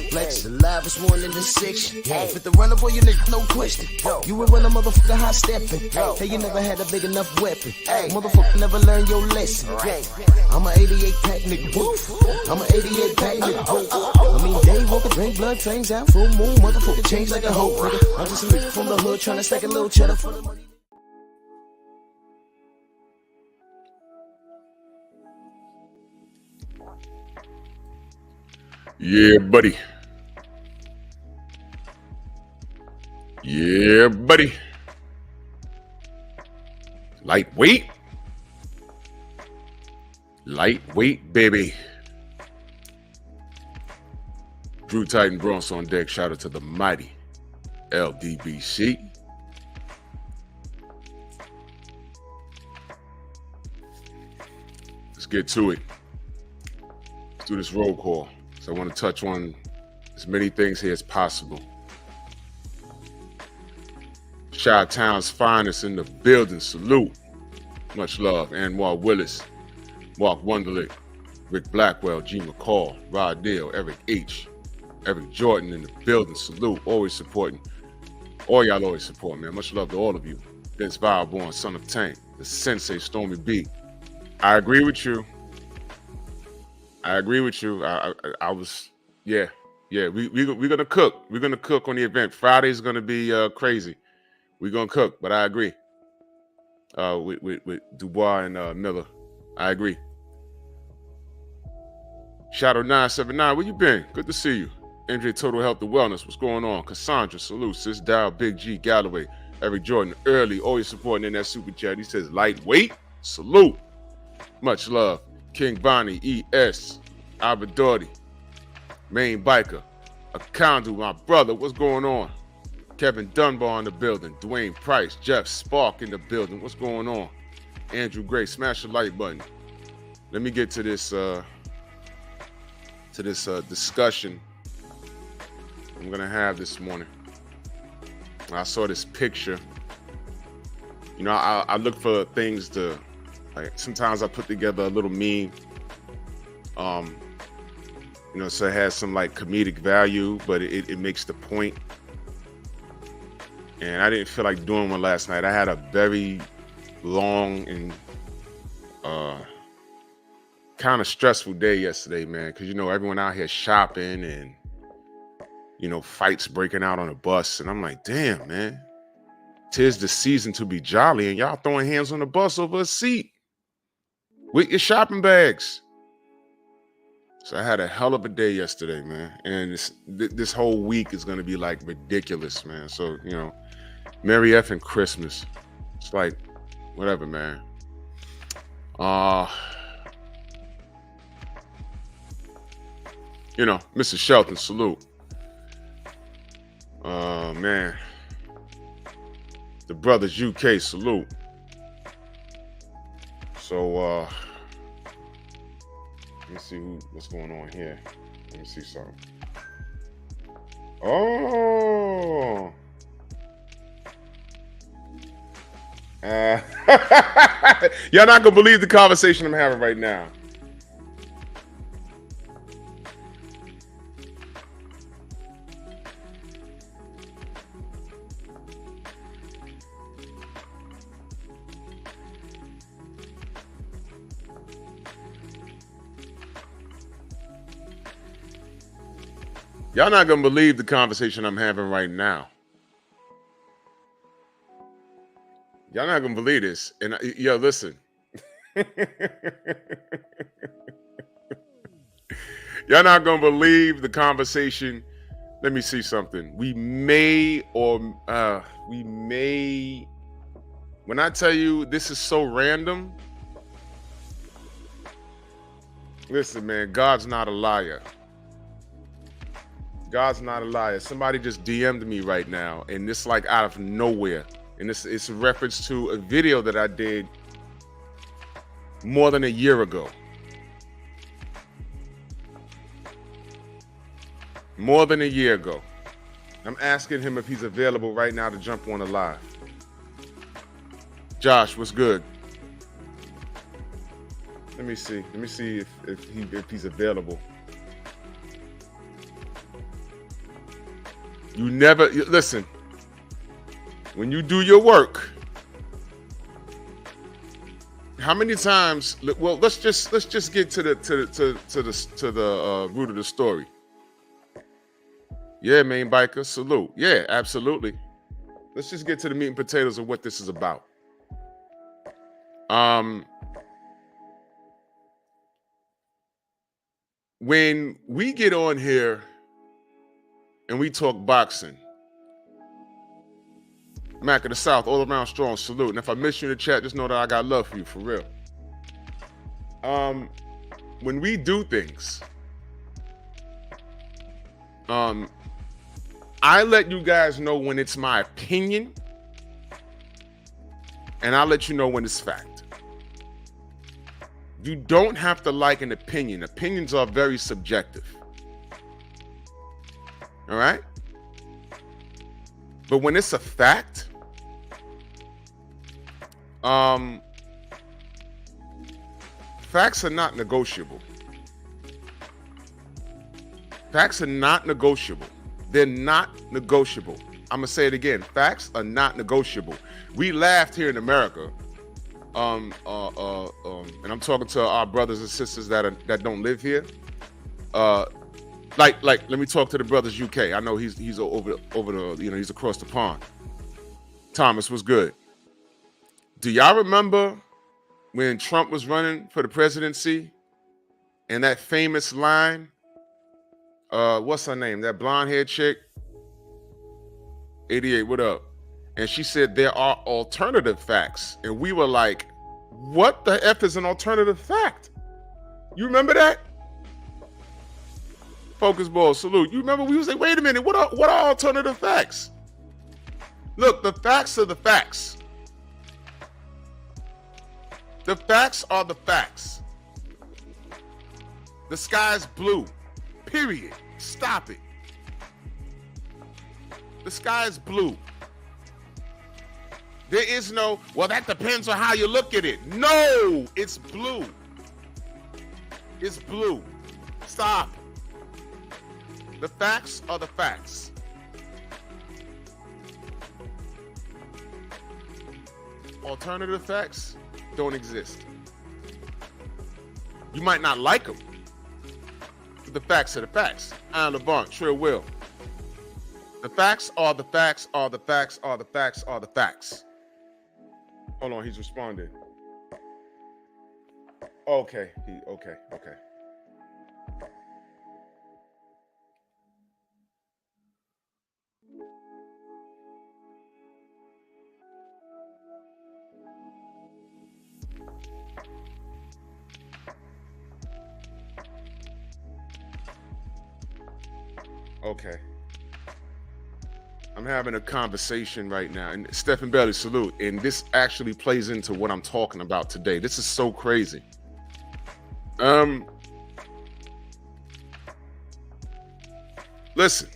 Flex, the livest one in the section. With the runner, boy, you nigga, no question. You would run a motherfucker high stepping. Hey, you never had a big enough weapon. Motherfucker never learned your lesson. I'm a 88 pack nigga. I'm a 88 pack nigga. I mean, day walker, drink blood, trains out, full moon, motherfucker, change like a hoe, nigga. I'm just a nigga from the hood trying to stack a little cheddar for the money. Yeah, buddy. Yeah, buddy. Lightweight. Lightweight, baby. Drew Titan Bronx on deck. Shout out to the mighty LDBC. Let's get to it. Let's do this roll call. So I want to touch on as many things here as possible. Chi-Town's finest in the building. Salute. Much love. Anwar Willis, Mark Wunderlich, Rick Blackwell, G. McCall, Rod Deal, Eric H., Eric Jordan in the building. Salute. Always supporting. All y'all always support, man. Much love to all of you. Vince Vileborn, Son of Tank, the Sensei, Stormy B. I agree with you. I agree with you. I was, yeah. We're gonna cook. We're gonna cook on the event. Friday's gonna be crazy. We're gonna cook, but I agree. With Dubois and Miller, I agree. Shadow 979, where you been? Good to see you. Andre Total Health and Wellness, what's going on? Cassandra, salute. Sis Dial, Big G, Galloway, Eric Jordan, early, always supporting in that super chat. He says lightweight, salute. Much love. King Bonnie, E.S., Abadordi, Main Biker, Akandu, my brother, what's going on? Kevin Dunbar in the building, Dwayne Price, Jeff Spark in the building, what's going on? Andrew Gray, smash the like button. Let me get to this discussion I'm gonna have this morning. I saw this picture. You know, I look for things to, like, sometimes I put together a little meme, you know, so it has some like comedic value, but it makes the point. And I didn't feel like doing one last night. I had a very long and kind of stressful day yesterday, man, because, you know, everyone out here shopping and, you know, fights breaking out on a bus. And I'm like, damn, man, 'tis the season to be jolly, and y'all throwing hands on the bus over a seat with your shopping bags. So I had a hell of a day yesterday, man. And this whole week is going to be like ridiculous, man. So, you know, Merry effing Christmas. It's like, whatever, man. You know, Mr. Shelton, salute. Man. The Brothers UK, salute. So, let me see what's going on here. Let me see something. Oh. Y'all not gonna believe the conversation I'm having right now. Y'all not gonna believe the conversation I'm having right now. Y'all not gonna believe this. And yo, listen. Y'all not gonna believe the conversation. Let me see something. We may, when I tell you this is so random, listen, man, God's not a liar. God's not a liar. Somebody just DM'd me right now, and it's like out of nowhere. And it's a reference to a video that I did more than a year ago. More than a year ago. I'm asking him if he's available right now to jump on the live. Josh, what's good? Let me see. Let me see if he's available. You never listen. When you do your work, how many times? Well, let's just get to the root of the story. Yeah, main biker, salute. Yeah, absolutely. Let's just get to the meat and potatoes of what this is about. When we get on here and we talk boxing, Mac of the South, all around strong, salute. And if I miss you in the chat, just know that I got love for you, for real. When we do things, I let you guys know when it's my opinion, and I let you know when it's fact. You don't have to like an opinion. Opinions are very subjective. All right? But when it's a fact, facts are not negotiable. Facts are not negotiable. They're not negotiable. I'm gonna say it again. Facts are not negotiable. We laughed here in America, and I'm talking to our brothers and sisters that don't live here. Like, let me talk to the brothers UK. I know he's over the, he's across the pond. Thomas, what's good? Do y'all remember when Trump was running for the presidency and that famous line? What's her name? That blonde haired chick. 88, what up? And she said there are alternative facts. And we were like, what the F is an alternative fact? You remember that? Focus ball, salute. You remember we was like, wait a minute, what are alternative facts? Look, the facts are the facts. The facts are the facts. The sky's blue. Period. Stop it. The sky is blue. There is no, well, that depends on how you look at it. No, it's blue. It's blue. Stop. The facts are the facts. Alternative facts don't exist. You might not like them. The facts are the facts. Iron Levant, Trill Will. The facts are the facts are the facts are the facts are the facts. Hold on, he's responding. Okay, okay. Okay. I'm having a conversation right now, and Stephen Bailey, salute. And this actually plays into what I'm talking about today. This is so crazy. Listen.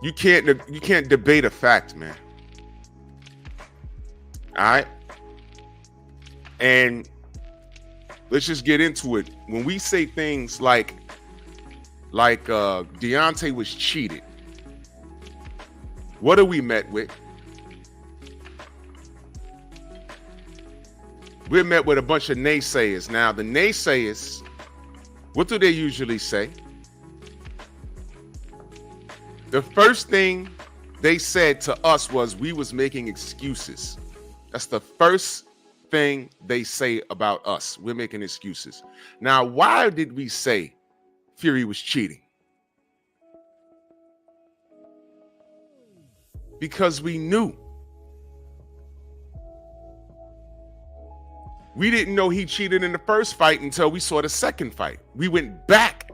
You can't debate a fact, man. All right? And let's just get into it. When we say things like Deontay was cheated, what are we met with? We're met with a bunch of naysayers. Now, the naysayers, what do they usually say? The first thing they said to us was we was making excuses. That's the first thing they say about us. We're making excuses. Now, why did we say Fury was cheating? Because we knew. We didn't know he cheated in the first fight until we saw the second fight. We went back.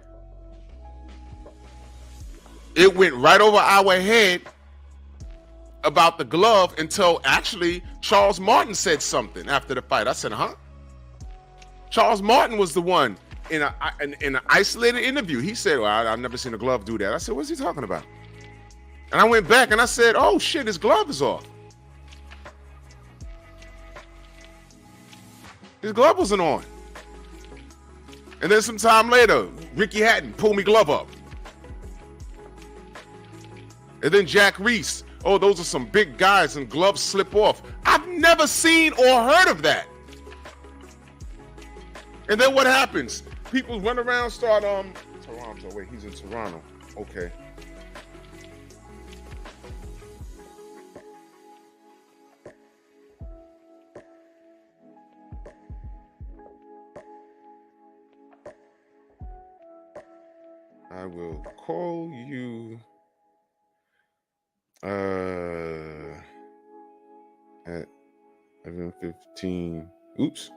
It went right over our head about the glove until actually Charles Martin said something after the fight. I said, huh? Charles Martin was the one in an isolated interview. He said, well, I've never seen a glove do that. I said, what's he talking about? And I went back and I said, oh shit, his glove is off. His glove wasn't on. And then some time later, Ricky Hatton pulled me glove up. And then Jack Reese, oh, those are some big guys and gloves slip off. I've never seen or heard of that. And then what happens? People run around, start, Toronto, wait, he's in Toronto. Okay. I will call you at 11:15. Oops.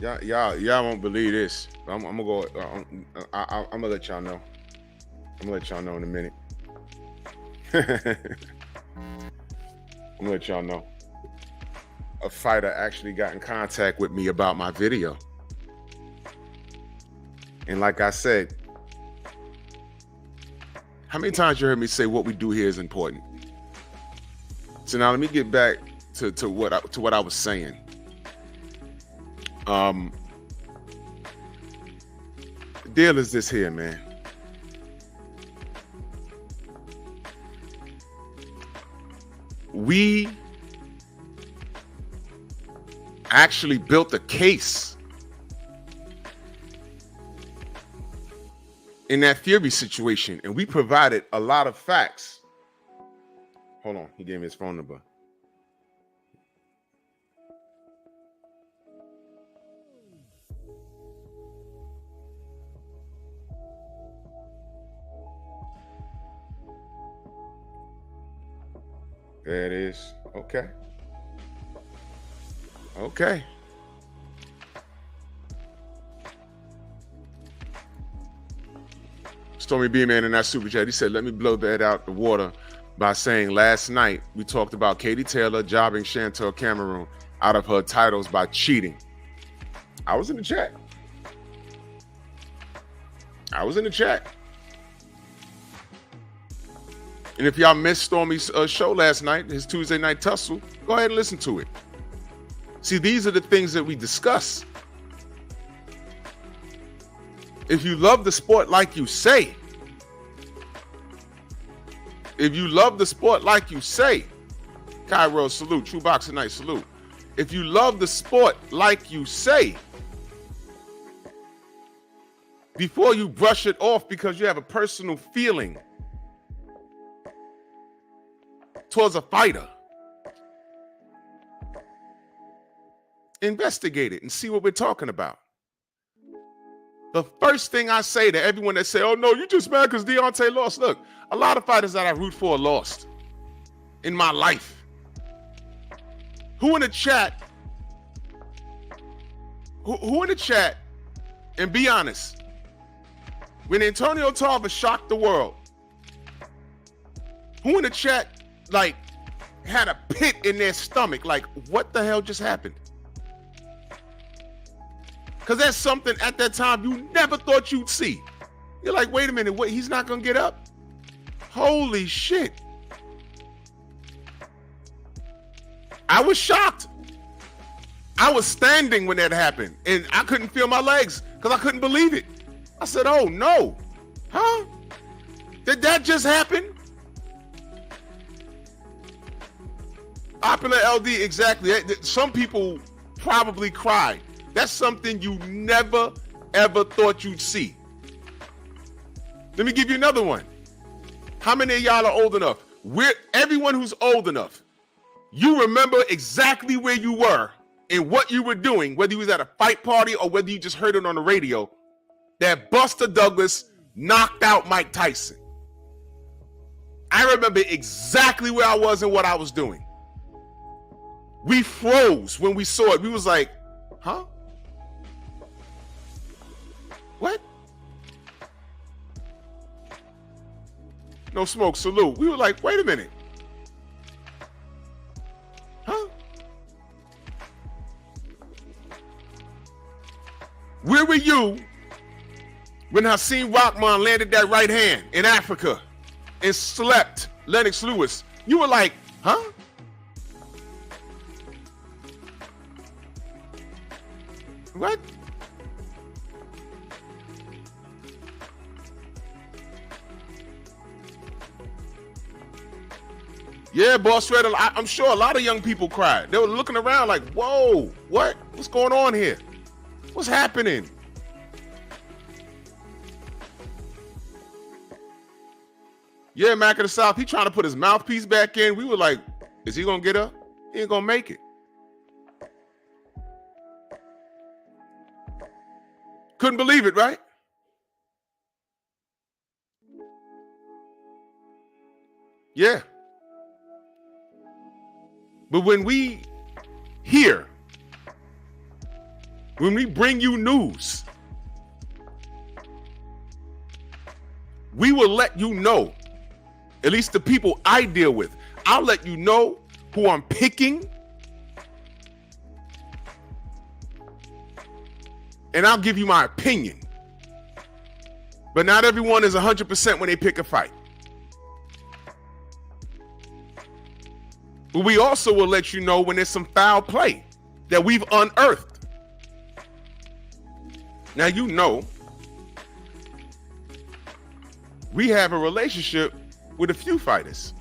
Y'all won't believe this. I'm gonna go. I'm gonna let y'all know. I'm gonna let y'all know in a minute. I'm gonna let y'all know. A fighter actually got in contact with me about my video. And like I said, how many times you heard me say what we do here is important? So now let me get back to what I was saying. The deal is this here, man. We actually built a case in that Fury situation, and we provided a lot of facts. Hold on, he gave me his phone number. There it is. Okay. Okay. Stormy B Man in that super chat, he said, let me blow that out the water by saying last night we talked about Katie Taylor jobbing Chantel Cameron out of her titles by cheating. I was in the chat. And if y'all missed Stormy's show last night, his Tuesday Night Tussle, go ahead and listen to it. See, these are the things that we discuss. If you love the sport like you say, Cairo, salute. True Boxing Night, salute. If you love the sport like you say, before you brush it off because you have a personal feeling towards a fighter, investigate it and see what we're talking about. The first thing I say to everyone that say, oh no, you just mad because Deontay lost. Look, a lot of fighters that I root for lost in my life. Who in the chat, and be honest, when Antonio Tarver shocked the world, who in the chat like had a pit in their stomach, like what the hell just happened? Because that's something at that time you never thought you'd see. You're like, wait a minute, what, he's not gonna get up? Holy shit. I was shocked. I was standing when that happened and I couldn't feel my legs because I couldn't believe it. I said, oh no. Huh? Did that just happen? Popular LD, exactly. Some people probably cried. That's something you never, ever thought you'd see. Let me give you another one. How many of y'all are old enough? Everyone who's old enough, you remember exactly where you were and what you were doing, whether you was at a fight party or whether you just heard it on the radio, that Buster Douglas knocked out Mike Tyson. I remember exactly where I was and what I was doing. We froze when we saw it. We was like, huh? What? No Smoke, salute. We were like, wait a minute. Huh? Where were you when Hakeem Rockman landed that right hand in Africa and slept Lennox Lewis? You were like, huh? What? Yeah, Boss Red, I'm sure a lot of young people cried. They were looking around like, whoa, what? What's going on here? What's happening? Yeah, Mac of the South, he trying to put his mouthpiece back in. We were like, is he going to get up? He ain't going to make it. Couldn't believe it, right? Yeah. But when we hear, when we bring you news, we will let you know, at least the people I deal with, I'll let you know who I'm picking, and I'll give you my opinion. But not everyone is 100% when they pick a fight. But we also will let you know when there's some foul play that we've unearthed. Now, you know, we have a relationship with a few fighters.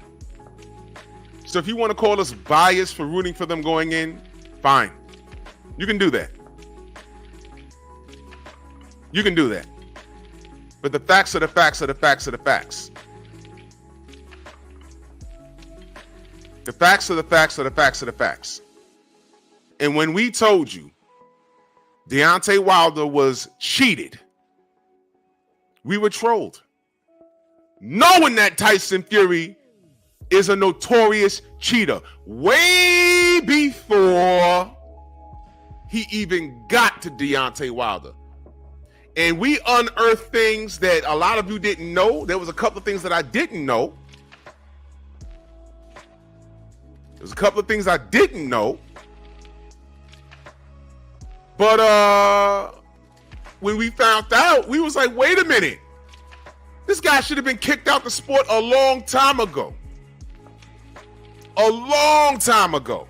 So if you want to call us biased for rooting for them going in, fine. You can do that. You can do that. But the facts are the facts are the facts are the facts. The facts are the facts are the facts are the facts. And when we told you Deontay Wilder was cheated, we were trolled. Knowing that Tyson Fury is a notorious cheater way before he even got to Deontay Wilder. And we unearthed things that a lot of you didn't know. There was a couple of things that I didn't know. There's a couple of things I didn't know. But when we found out, we was like, wait a minute. This guy should have been kicked out the sport a long time ago. A long time ago.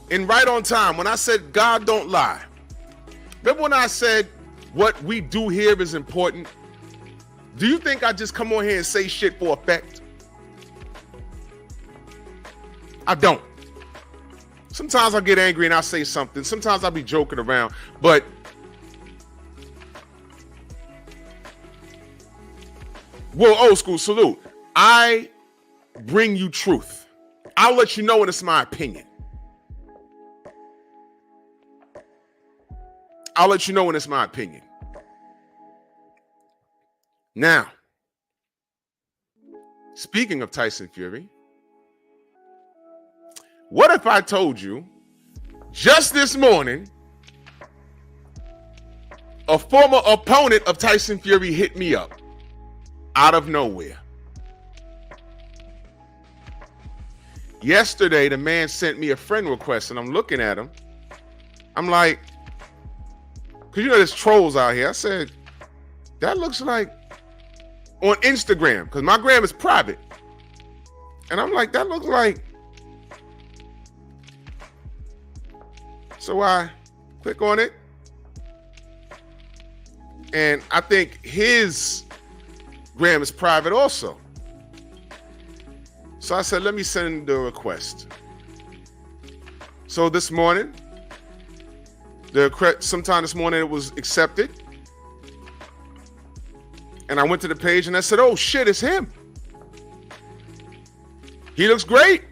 And right on time, when I said God don't lie. Remember when I said what we do here is important? Do you think I just come on here and say shit for effect? I don't. Sometimes I'll get angry and I'll say something. Sometimes I'll be joking around. But whoa, old school salute. I bring you truth. I'll let you know when it's my opinion. I'll let you know when it's my opinion. Now, speaking of Tyson Fury, what if I told you just this morning a former opponent of Tyson Fury hit me up out of nowhere? Yesterday, the man sent me a friend request and I'm looking at him. I'm like, because you know there's trolls out here. I said, that looks like on Instagram, because my gram is private. And I'm like, that looks like. So I click on it. And I think his gram is private also. So I said, let me send the request. So this morning, sometime this morning it was accepted. And I went to the page and I said, oh shit, it's him. He looks great.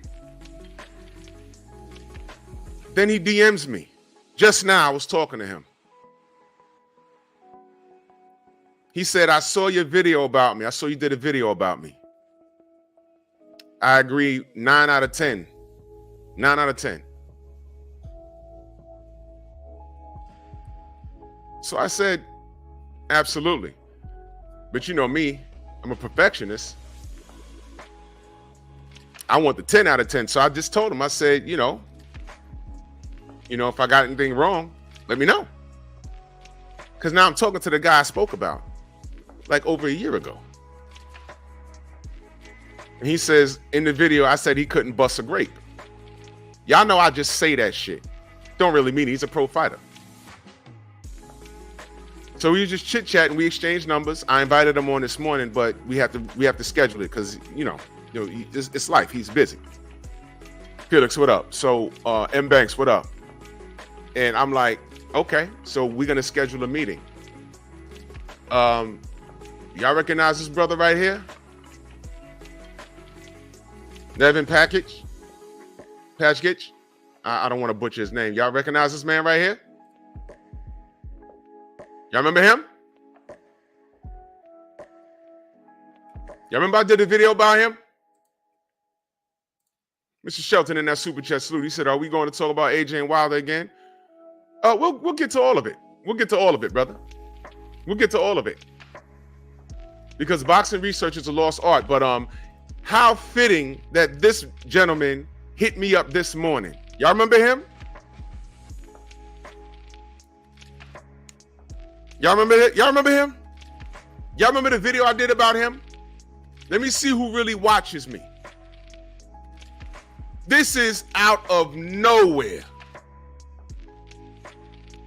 Then he DMs me. Just now I was talking to him. He said, I saw your video about me. I saw you did a video about me. I agree, 9 out of 10. 9 out of 10. So I said, absolutely. But you know me, I'm a perfectionist. I want the 10 out of 10. So I just told him, I said, you know, if I got anything wrong, let me know. Because now I'm talking to the guy I spoke about like over a year ago. And he says in the video, I said he couldn't bust a grape. Y'all know I just say that shit. Don't really mean he's a pro fighter. So we just chit chat and we exchanged numbers. I invited him on this morning, but we have to schedule it because it's life. He's busy. Felix, what up? So M Banks, what up? And I'm like, okay, so we're gonna schedule a meeting. Y'all recognize this brother right here? Nevin Package? I don't want to butcher his name. Y'all recognize this man right here? Y'all remember him? Y'all remember I did a video about him? Mr. Shelton in that super chat salute. He said, are we going to talk about AJ and Wilder again? We'll get to all of it. We'll get to all of it, brother. We'll get to all of it. Because boxing research is a lost art. But how fitting that this gentleman hit me up this morning. Y'all remember him? Y'all remember it? Y'all remember him? Y'all remember the video I did about him? Let me see who really watches me. This is out of nowhere.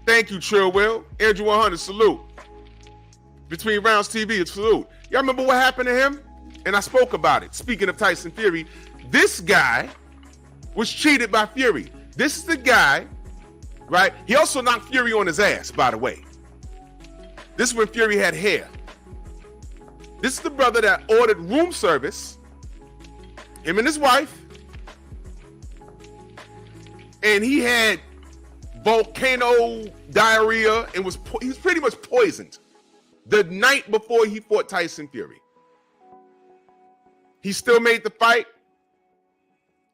Thank you, Trill Will. Andrew 100, salute. Between Rounds TV, it's salute. Y'all remember what happened to him? And I spoke about it. Speaking of Tyson Fury, this guy was cheated by Fury. This is the guy, right? He also knocked Fury on his ass, by the way. This is when Fury had hair. This is the brother that ordered room service, him and his wife, and he had volcano diarrhea and he was pretty much poisoned the night before he fought Tyson Fury. He still made the fight,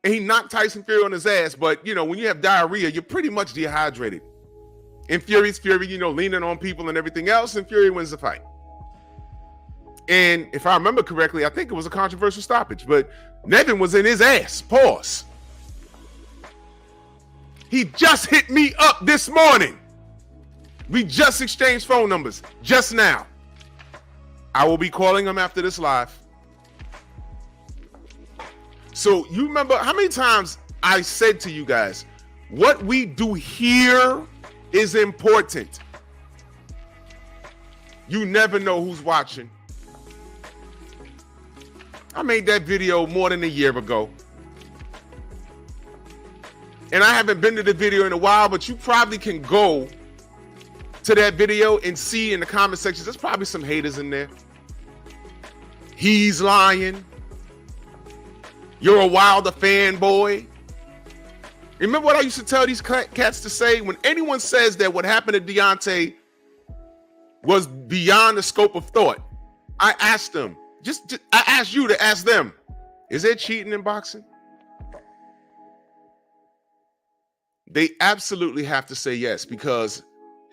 and he knocked Tyson Fury on his ass, but, when you have diarrhea, you're pretty much dehydrated. And Fury's Fury, leaning on people and everything else, and Fury wins the fight. And if I remember correctly, I think it was a controversial stoppage, but Nevin was in his ass. Pause. He just hit me up this morning. We just exchanged phone numbers just now. I will be calling him after this live. So you remember how many times I said to you guys, what we do here is important. You never know who's watching. I made that video more than a year ago. And I haven't been to the video in a while, but you probably can go to that video and see in the comment sections, there's probably some haters in there. He's lying. You're a Wilder fanboy. Remember what I used to tell these cats to say? When anyone says that what happened to Deontay was beyond the scope of thought, I asked them, I asked you to ask them, is there cheating in boxing? They absolutely have to say yes, because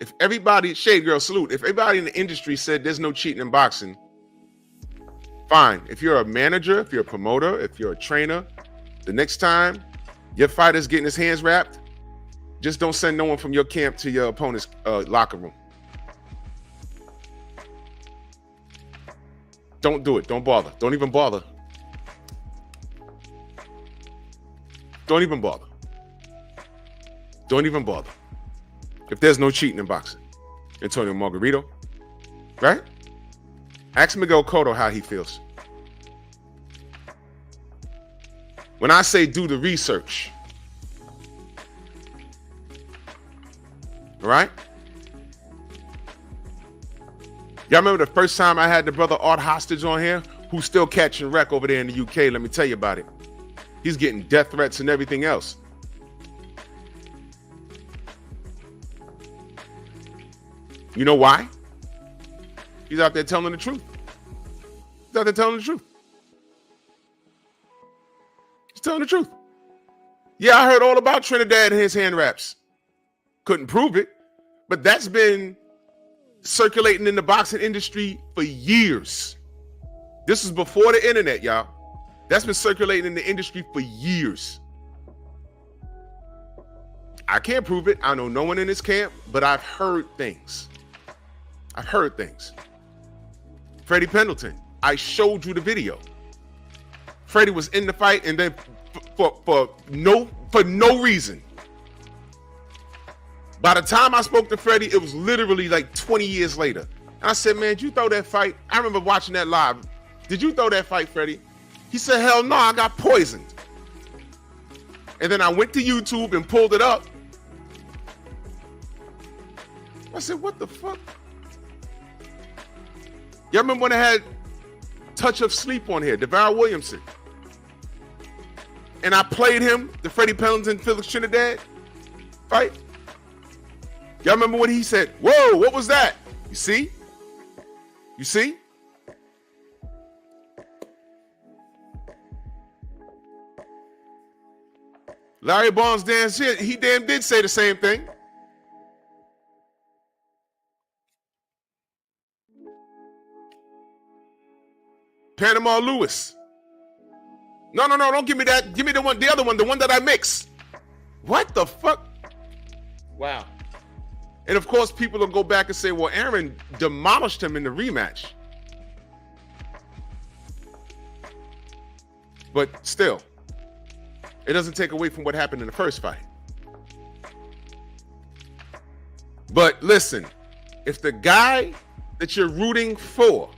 if everybody, Shade Girl, salute, if everybody in the industry said there's no cheating in boxing, fine. If you're a manager, if you're a promoter, if you're a trainer, the next time your fighter's getting his hands wrapped, just don't send no one from your camp to your opponent's locker room. Don't do it. Don't bother. Don't even bother. Don't even bother. Don't even bother. If there's no cheating in boxing. Antonio Margarito, right? Ask Miguel Cotto how he feels. When I say do the research, all right? Y'all remember the first time I had the brother Art Hostage on here, who's still catching wreck over there in the UK? Let me tell you about it. He's getting death threats and everything else. You know why? He's out there telling the truth. He's out there telling the truth. He's telling the truth. Yeah, I heard all about Trinidad and his hand wraps. Couldn't prove it, but that's been circulating in the boxing industry for years. This is before the internet, y'all. That's been circulating in the industry for years. I can't prove it. I know no one in this camp, but I've heard things. I've heard things. Freddie Pendleton, I showed you the video. Freddie was in the fight, and then for no reason, By the time I spoke to Freddie, it was literally like 20 years later. And I said, man, did you throw that fight? I remember watching that live. Did you throw that fight, Freddie? He said, hell no, I got poisoned. And then I went to YouTube and pulled it up. I said, what the fuck? Y'all remember when I had Touch of Sleep on here, DeVar Williamson? And I played him, the Freddie Pendleton, Felix Trinidad fight. Y'all remember when he said, whoa, what was that? You see? You see? Larry Barnes he damn did say the same thing. Panama Lewis. No, don't give me that. Give me the other one, the one that I mix. What the fuck? Wow. And of course, people will go back and say, well, Aaron demolished him in the rematch. But still, it doesn't take away from what happened in the first fight. But listen, if the guy that you're rooting for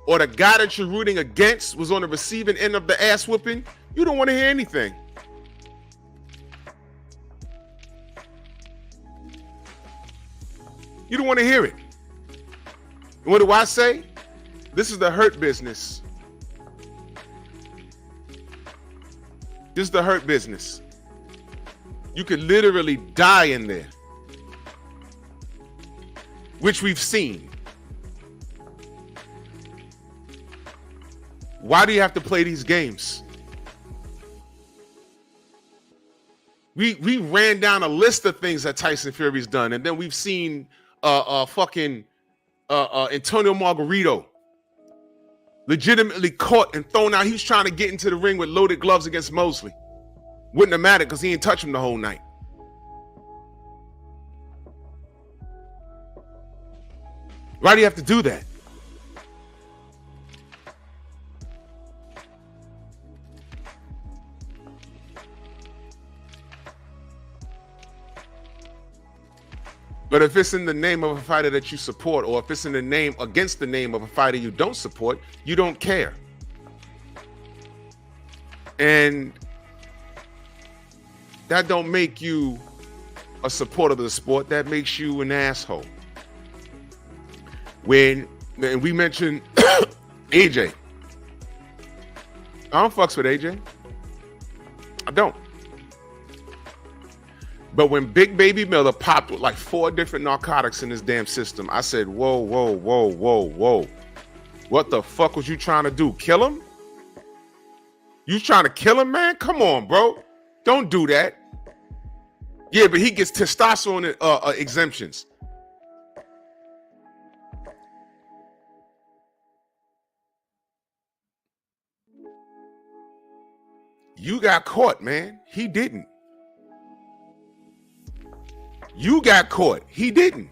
or the guy that you're rooting against was on the receiving end of the ass whooping, you don't want to hear anything. You don't want to hear it. And what do I say? This is the hurt business. This is the hurt business. You could literally die in there, which we've seen. Why do you have to play these games? We ran down a list of things that Tyson Fury's done, and then we've seen fucking Antonio Margarito legitimately caught and thrown out. He was trying to get into the ring with loaded gloves against Mosley. Wouldn't have mattered because he didn't touch him the whole night. Why do you have to do that? But if it's in the name of a fighter that you support, or if it's in the name against the name of a fighter you don't support, you don't care. And that don't make you a supporter of the sport. That makes you an asshole. And we mentioned AJ. I don't fucks with AJ. I don't. But when Big Baby Miller popped with like 4 different narcotics in his damn system, I said, whoa. What the fuck was you trying to do? Kill him? You trying to kill him, man? Come on, bro. Don't do that. Yeah, but he gets testosterone exemptions. You got caught, man. He didn't. You got caught. He didn't.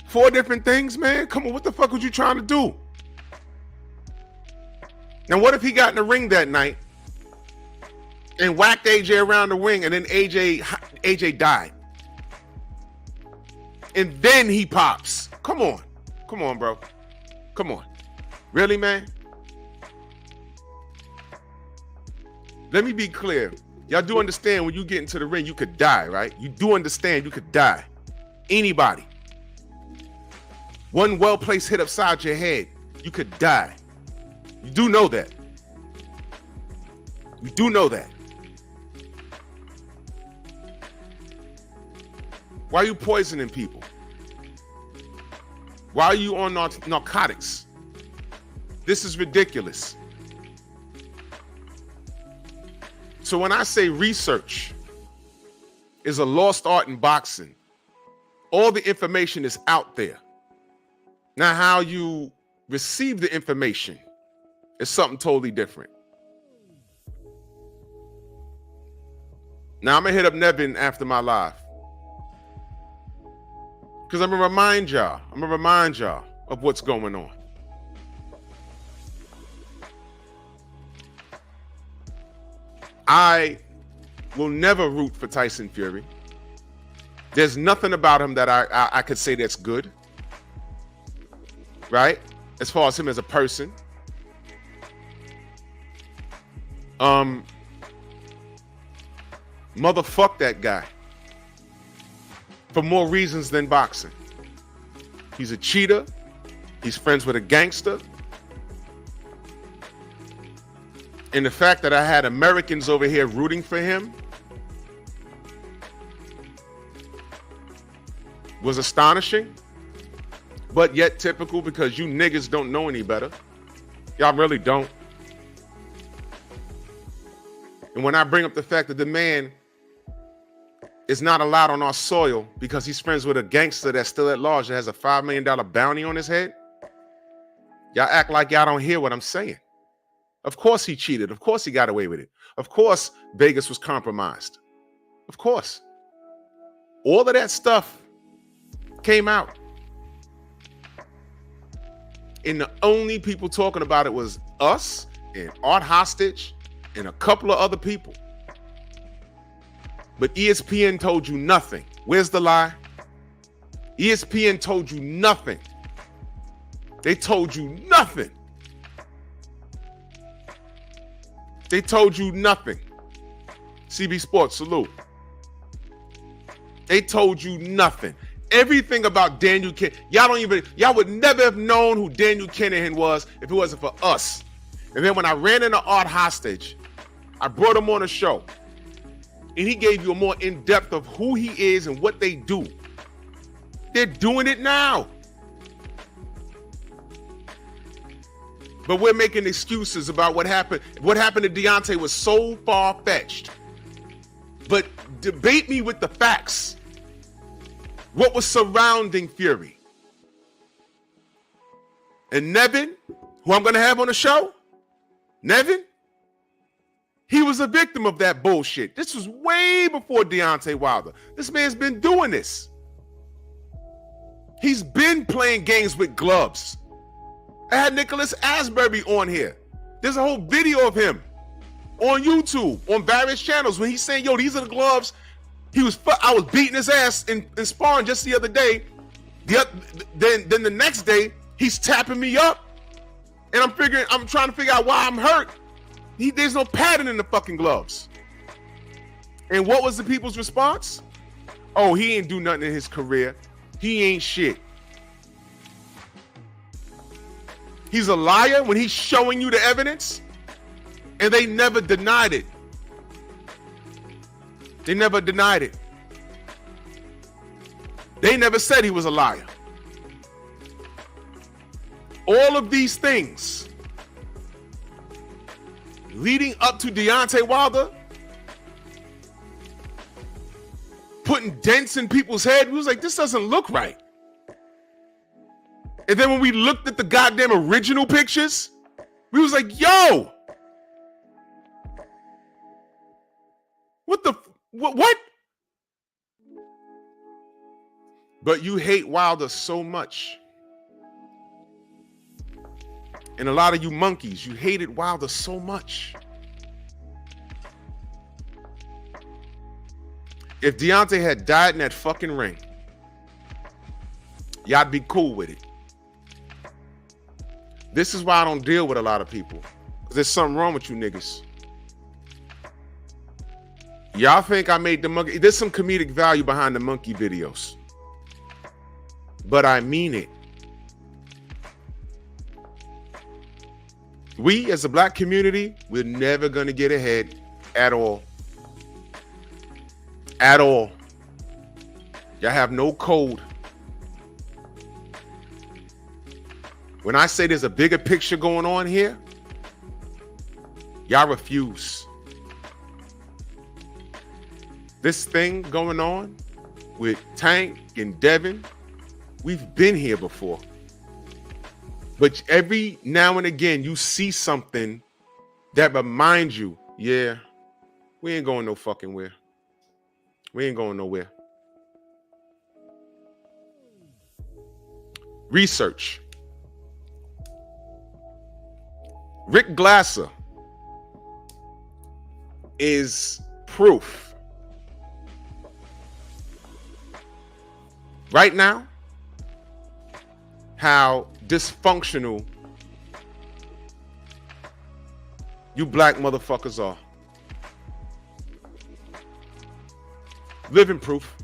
4 different things, man. Come on, what the fuck was you trying to do? Now, what if he got in the ring that night and whacked AJ around the ring, and then AJ died? And then he pops. Come on, bro. Come on. Really, man? Let me be clear. Y'all do understand when you get into the ring, you could die, right? You do understand you could die. Anybody. One well-placed hit upside your head, you could die. You do know that. You do know that. Why are you poisoning people? Why are you on narcotics? This is ridiculous. So when I say research is a lost art in boxing, all the information is out there. Now, how you receive the information is something totally different. Now, I'm going to hit up Nevin after my live, because I'm going to remind y'all of what's going on. I will never root for Tyson Fury. There's nothing about him that I could say that's good, right? As far as him as a person. Motherfuck that guy. For more reasons than boxing. He's a cheater. He's friends with a gangster. And the fact that I had Americans over here rooting for him was astonishing, but yet typical, because you niggas don't know any better. Y'all really don't. And when I bring up the fact that the man is not allowed on our soil because he's friends with a gangster that's still at large that has a $5 million bounty on his head, y'all act like y'all don't hear what I'm saying. Of course he cheated. Of course he got away with it. Of course Vegas was compromised. Of course. All of that stuff came out. And the only people talking about it was us and Art Hostage and a couple of other people. But ESPN told you nothing. Where's the lie? ESPN told you nothing. They told you nothing. They told you nothing. CB Sports, salute. They told you nothing. Everything about Daniel Kinahan. Y'all would never have known who Daniel Kinahan was if it wasn't for us. And then when I ran into Art Hostage, I brought him on a show. And he gave you a more in-depth of who he is and what they do. They're doing it now. But we're making excuses about what happened. What happened to Deontay was so far-fetched. But debate me with the facts. What was surrounding Fury? And Nevin, who I'm going to have on the show, Nevin, he was a victim of that bullshit. This was way before Deontay Wilder. This man's been doing this. He's been playing games with gloves. I had Nicholas Asbury on here. There's a whole video of him on YouTube, on various channels, when he's saying, yo, these are the gloves. I was beating his ass in sparring just the other day. Then the next day, he's tapping me up. And I'm trying to figure out why I'm hurt. There's no padding in the fucking gloves. And what was the people's response? Oh, he ain't do nothing in his career. He ain't shit. He's a liar when he's showing you the evidence. And they never denied it. They never denied it. They never said he was a liar. All of these things leading up to Deontay Wilder, putting dents in people's head, we was like, this doesn't look right. And then when we looked at the goddamn original pictures, we was like, yo, what? But you hate Wilder so much. And a lot of you monkeys, you hated Wilder so much. If Deontay had died in that fucking ring, y'all'd be cool with it. This is why I don't deal with a lot of people. Because there's something wrong with you niggas. Y'all think I made the monkey. There's some comedic value behind the monkey videos. But I mean it. We, as a black community, we're never going to get ahead at all. At all. Y'all have no code. When I say there's a bigger picture going on here, y'all refuse. This thing going on with Tank and Devin, we've been here before. But every now and again, you see something that reminds you, yeah, we ain't going no fucking where. We ain't going nowhere. Research. Rick Glasser is proof right now how dysfunctional you black motherfuckers are. Living proof.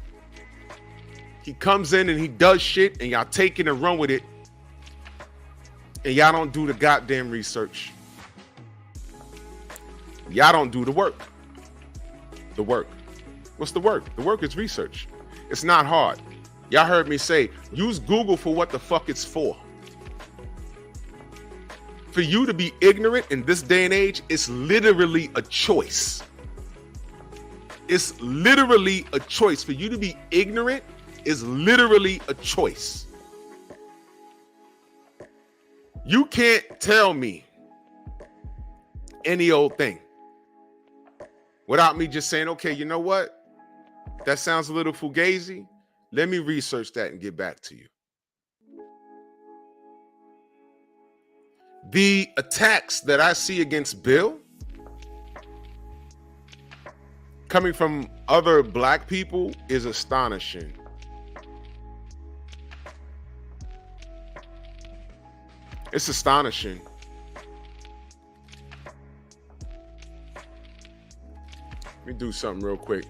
He comes in and he does shit and y'all take it and run with it. And y'all don't do the goddamn research. Y'all don't do the work. The work. What's the work? The work is research. It's not hard. Y'all heard me say, use Google for what the fuck it's for. For you to be ignorant in this day and age, it's literally a choice. It's literally a choice. For you to be ignorant is literally a choice. You can't tell me any old thing without me just saying, okay, you know what? That sounds a little fugazi. Let me research that and get back to you. The attacks that I see against Bill coming from other black people is astonishing. It's astonishing. Let me do something real quick.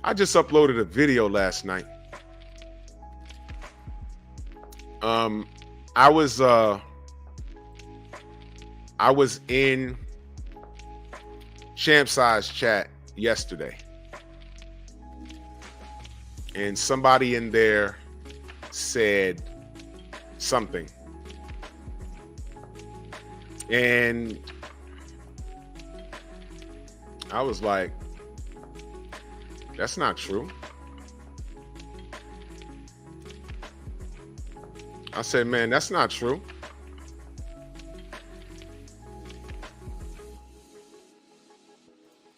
I just uploaded a video last night. I was in Champ Size chat yesterday, and somebody in there said something, and I was like, that's not true. I said, man, that's not true.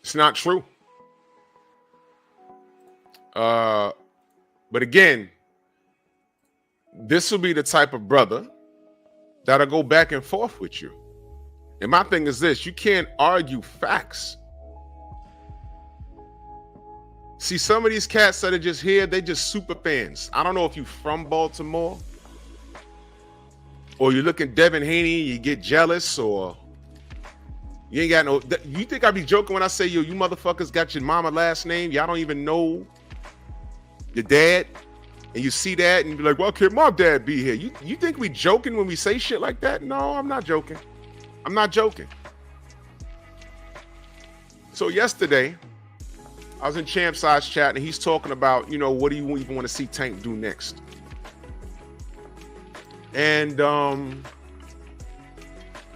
It's not true. But again, this will be the type of brother that'll go back and forth with you. And my thing is this, you can't argue facts. See, some of these cats that are just here, they just super fans. I don't know if you're from Baltimore or you look at Devin Haney, you get jealous, or you ain't got no. You think I be joking when I say, yo, you motherfuckers got your mama last name? Y'all don't even know your dad, and you see that and you be like, well, can't my dad be here? You think we joking when we say shit like that? No, I'm not joking. I'm not joking. So yesterday, I was in Champ Size chat and he's talking about, you know, what do you even want to see Tank do next? And I'm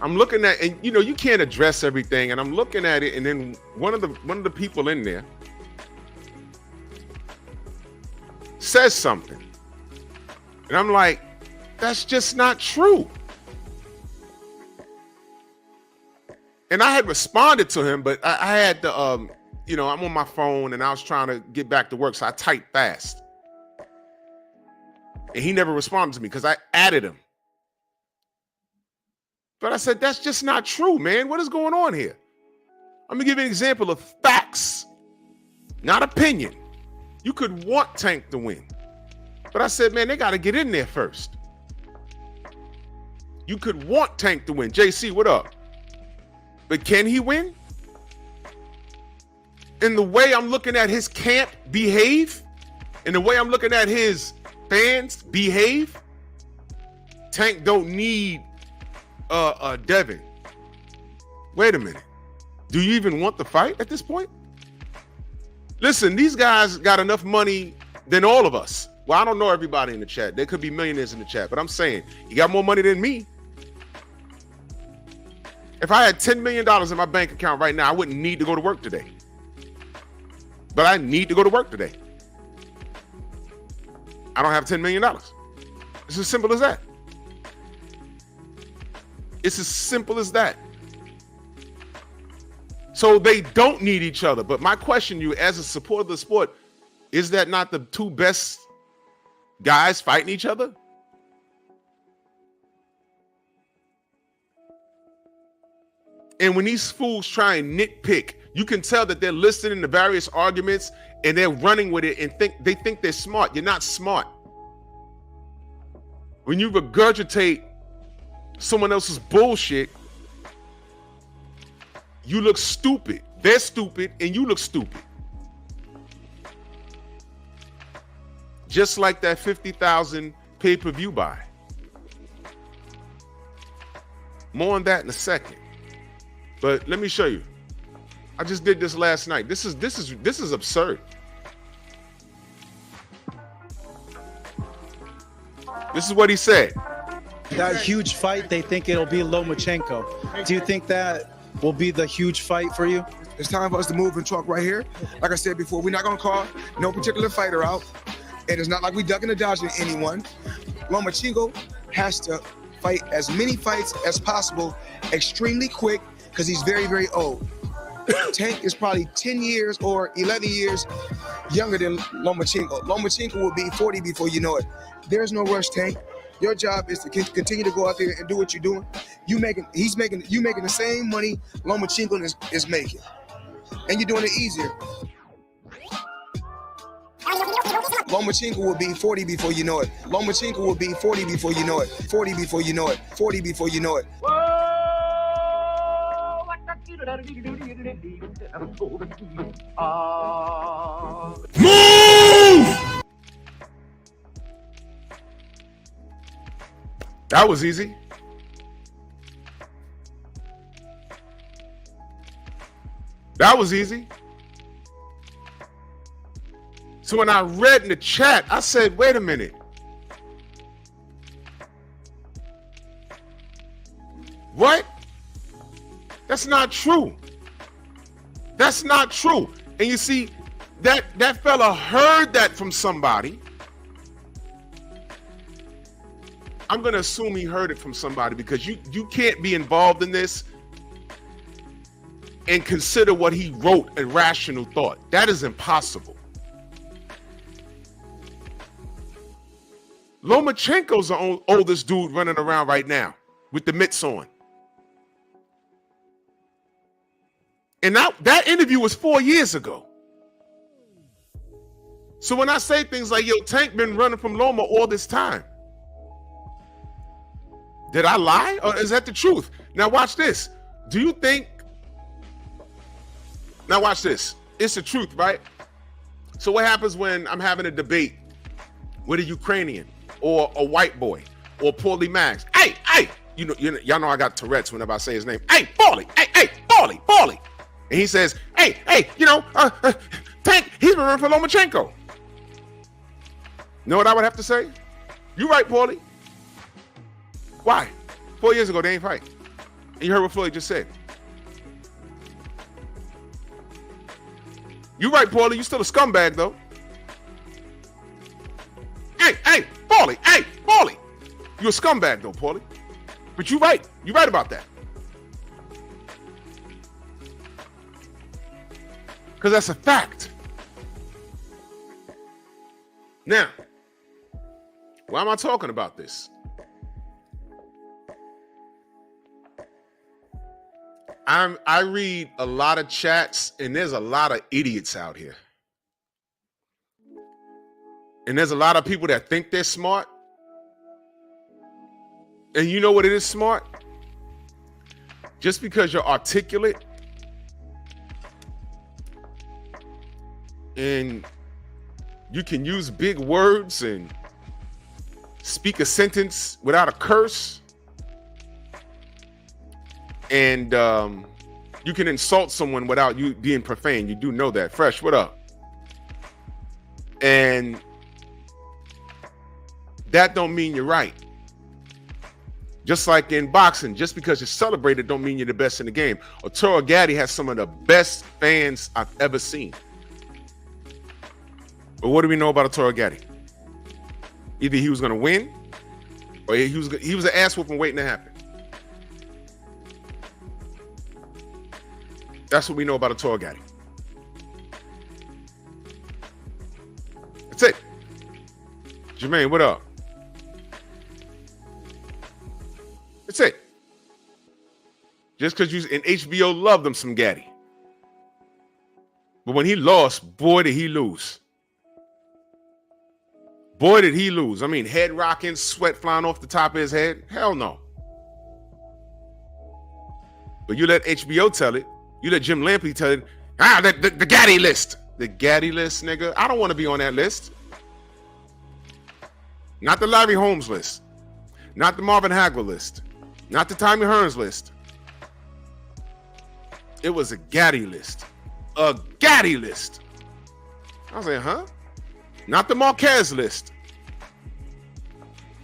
looking at, and you know, you can't address everything, and I'm looking at it, and then one of the people in there says something, and I'm like, that's just not true. And I had responded to him, but I had to, you know, I'm on my phone and I was trying to get back to work, so I typed fast. And he never responded to me because I added him. But I said, that's just not true, man. What is going on here? I'm gonna give you an example of facts, not opinion. You could want Tank to win. But I said, man, they got to get in there first. You could want Tank to win. JC, what up? But can he win? In the way I'm looking at his camp behave, in the way I'm looking at his fans behave, Tank don't need Devin. Wait a minute. Do you even want the fight at this point? Listen, these guys got enough money than all of us. Well, I don't know everybody in the chat. There could be millionaires in the chat, but I'm saying you got more money than me. If I had $10 million in my bank account right now, I wouldn't need to go to work today. But I need to go to work today. I don't have $10 million. It's as simple as that. It's as simple as that. So they don't need each other. But my question to you, as a supporter of the sport, is that not the two best guys fighting each other? And when these fools try and nitpick, you can tell that they're listening to various arguments and they're running with it and they think they're smart. You're not smart. When you regurgitate someone else's bullshit, you look stupid. They're stupid and you look stupid. Just like that 50,000 pay-per-view buy. More on that in a second. But let me show you. I just did this last night. This is absurd. This is what he said. That huge fight, they think it'll be Lomachenko. Do you think that will be the huge fight for you? It's time for us to move and talk right here. Like I said before, we're not going to call no particular fighter out. And it's not like we ducking or dodging anyone. Lomachenko has to fight as many fights as possible, extremely quick, because he's very, very old. Tank is probably 10 years or 11 years younger than Lomachenko. Lomachenko will be 40 before you know it. There's no rush, Tank. Your job is to continue to go out there and do what you're doing. You making the same money Lomachenko is making, and you're doing it easier. Lomachenko will be 40 before you know it. Lomachenko will be 40 before you know it. 40 before you know it. 40 before you know it. Move! That was easy. That was easy. So when I read in the chat, I said, wait a minute. What? That's not true. That's not true. And you see, that fella heard that from somebody. I'm going to assume he heard it from somebody, because you can't be involved in this and consider what he wrote a rational thought. That is impossible. Lomachenko's the oldest dude running around right now with the mitts on. And that interview was 4 years ago. So when I say things like, yo, Tank been running from Loma all this time, did I lie, or is that the truth? Now watch this. Do you think, now watch this. It's the truth, right? So what happens when I'm having a debate with a Ukrainian or a white boy or Paulie Max? Hey, y'all know I got Tourette's whenever I say his name. Hey, Paulie, Paulie. And he says, hey, Tank, he's been running for Lomachenko. Know what I would have to say? You right, Paulie. Why? 4 years ago, they ain't fight. And you heard what Floyd just said. You right, Paulie. You still a scumbag, though. Hey, Paulie. You a scumbag, though, Paulie. But you right. You right about that. Because that's a fact. Now, why am I talking about this? I read a lot of chats, and there's a lot of idiots out here. And there's a lot of people that think they're smart. And you know what it is smart? Just because you're articulate and you can use big words and speak a sentence without a curse, and you can insult someone without you being profane. You do know that. Fresh, what up? And that don't mean you're right. Just like in boxing, just because you're celebrated don't mean you're the best in the game. Arturo Gatti has some of the best fans I've ever seen. But what do we know about Arturo Gatti? Either he was going to win, or he was an ass whooping waiting to happen. That's what we know about Arturo Gatti. That's it. Jermaine, what up? That's it. Just because you and HBO love them some Gatti. But when he lost, boy, did he lose. Boy, did he lose. I mean, head rocking, sweat flying off the top of his head. Hell no. But you let HBO tell it. You let Jim Lampley tell it. The Gaddy list. The Gaddy list, nigga. I don't want to be on that list. Not the Larry Holmes list. Not the Marvin Hagler list. Not the Tommy Hearns list. It was a Gaddy list. A Gaddy list. I was like, huh? Not the Marquez list.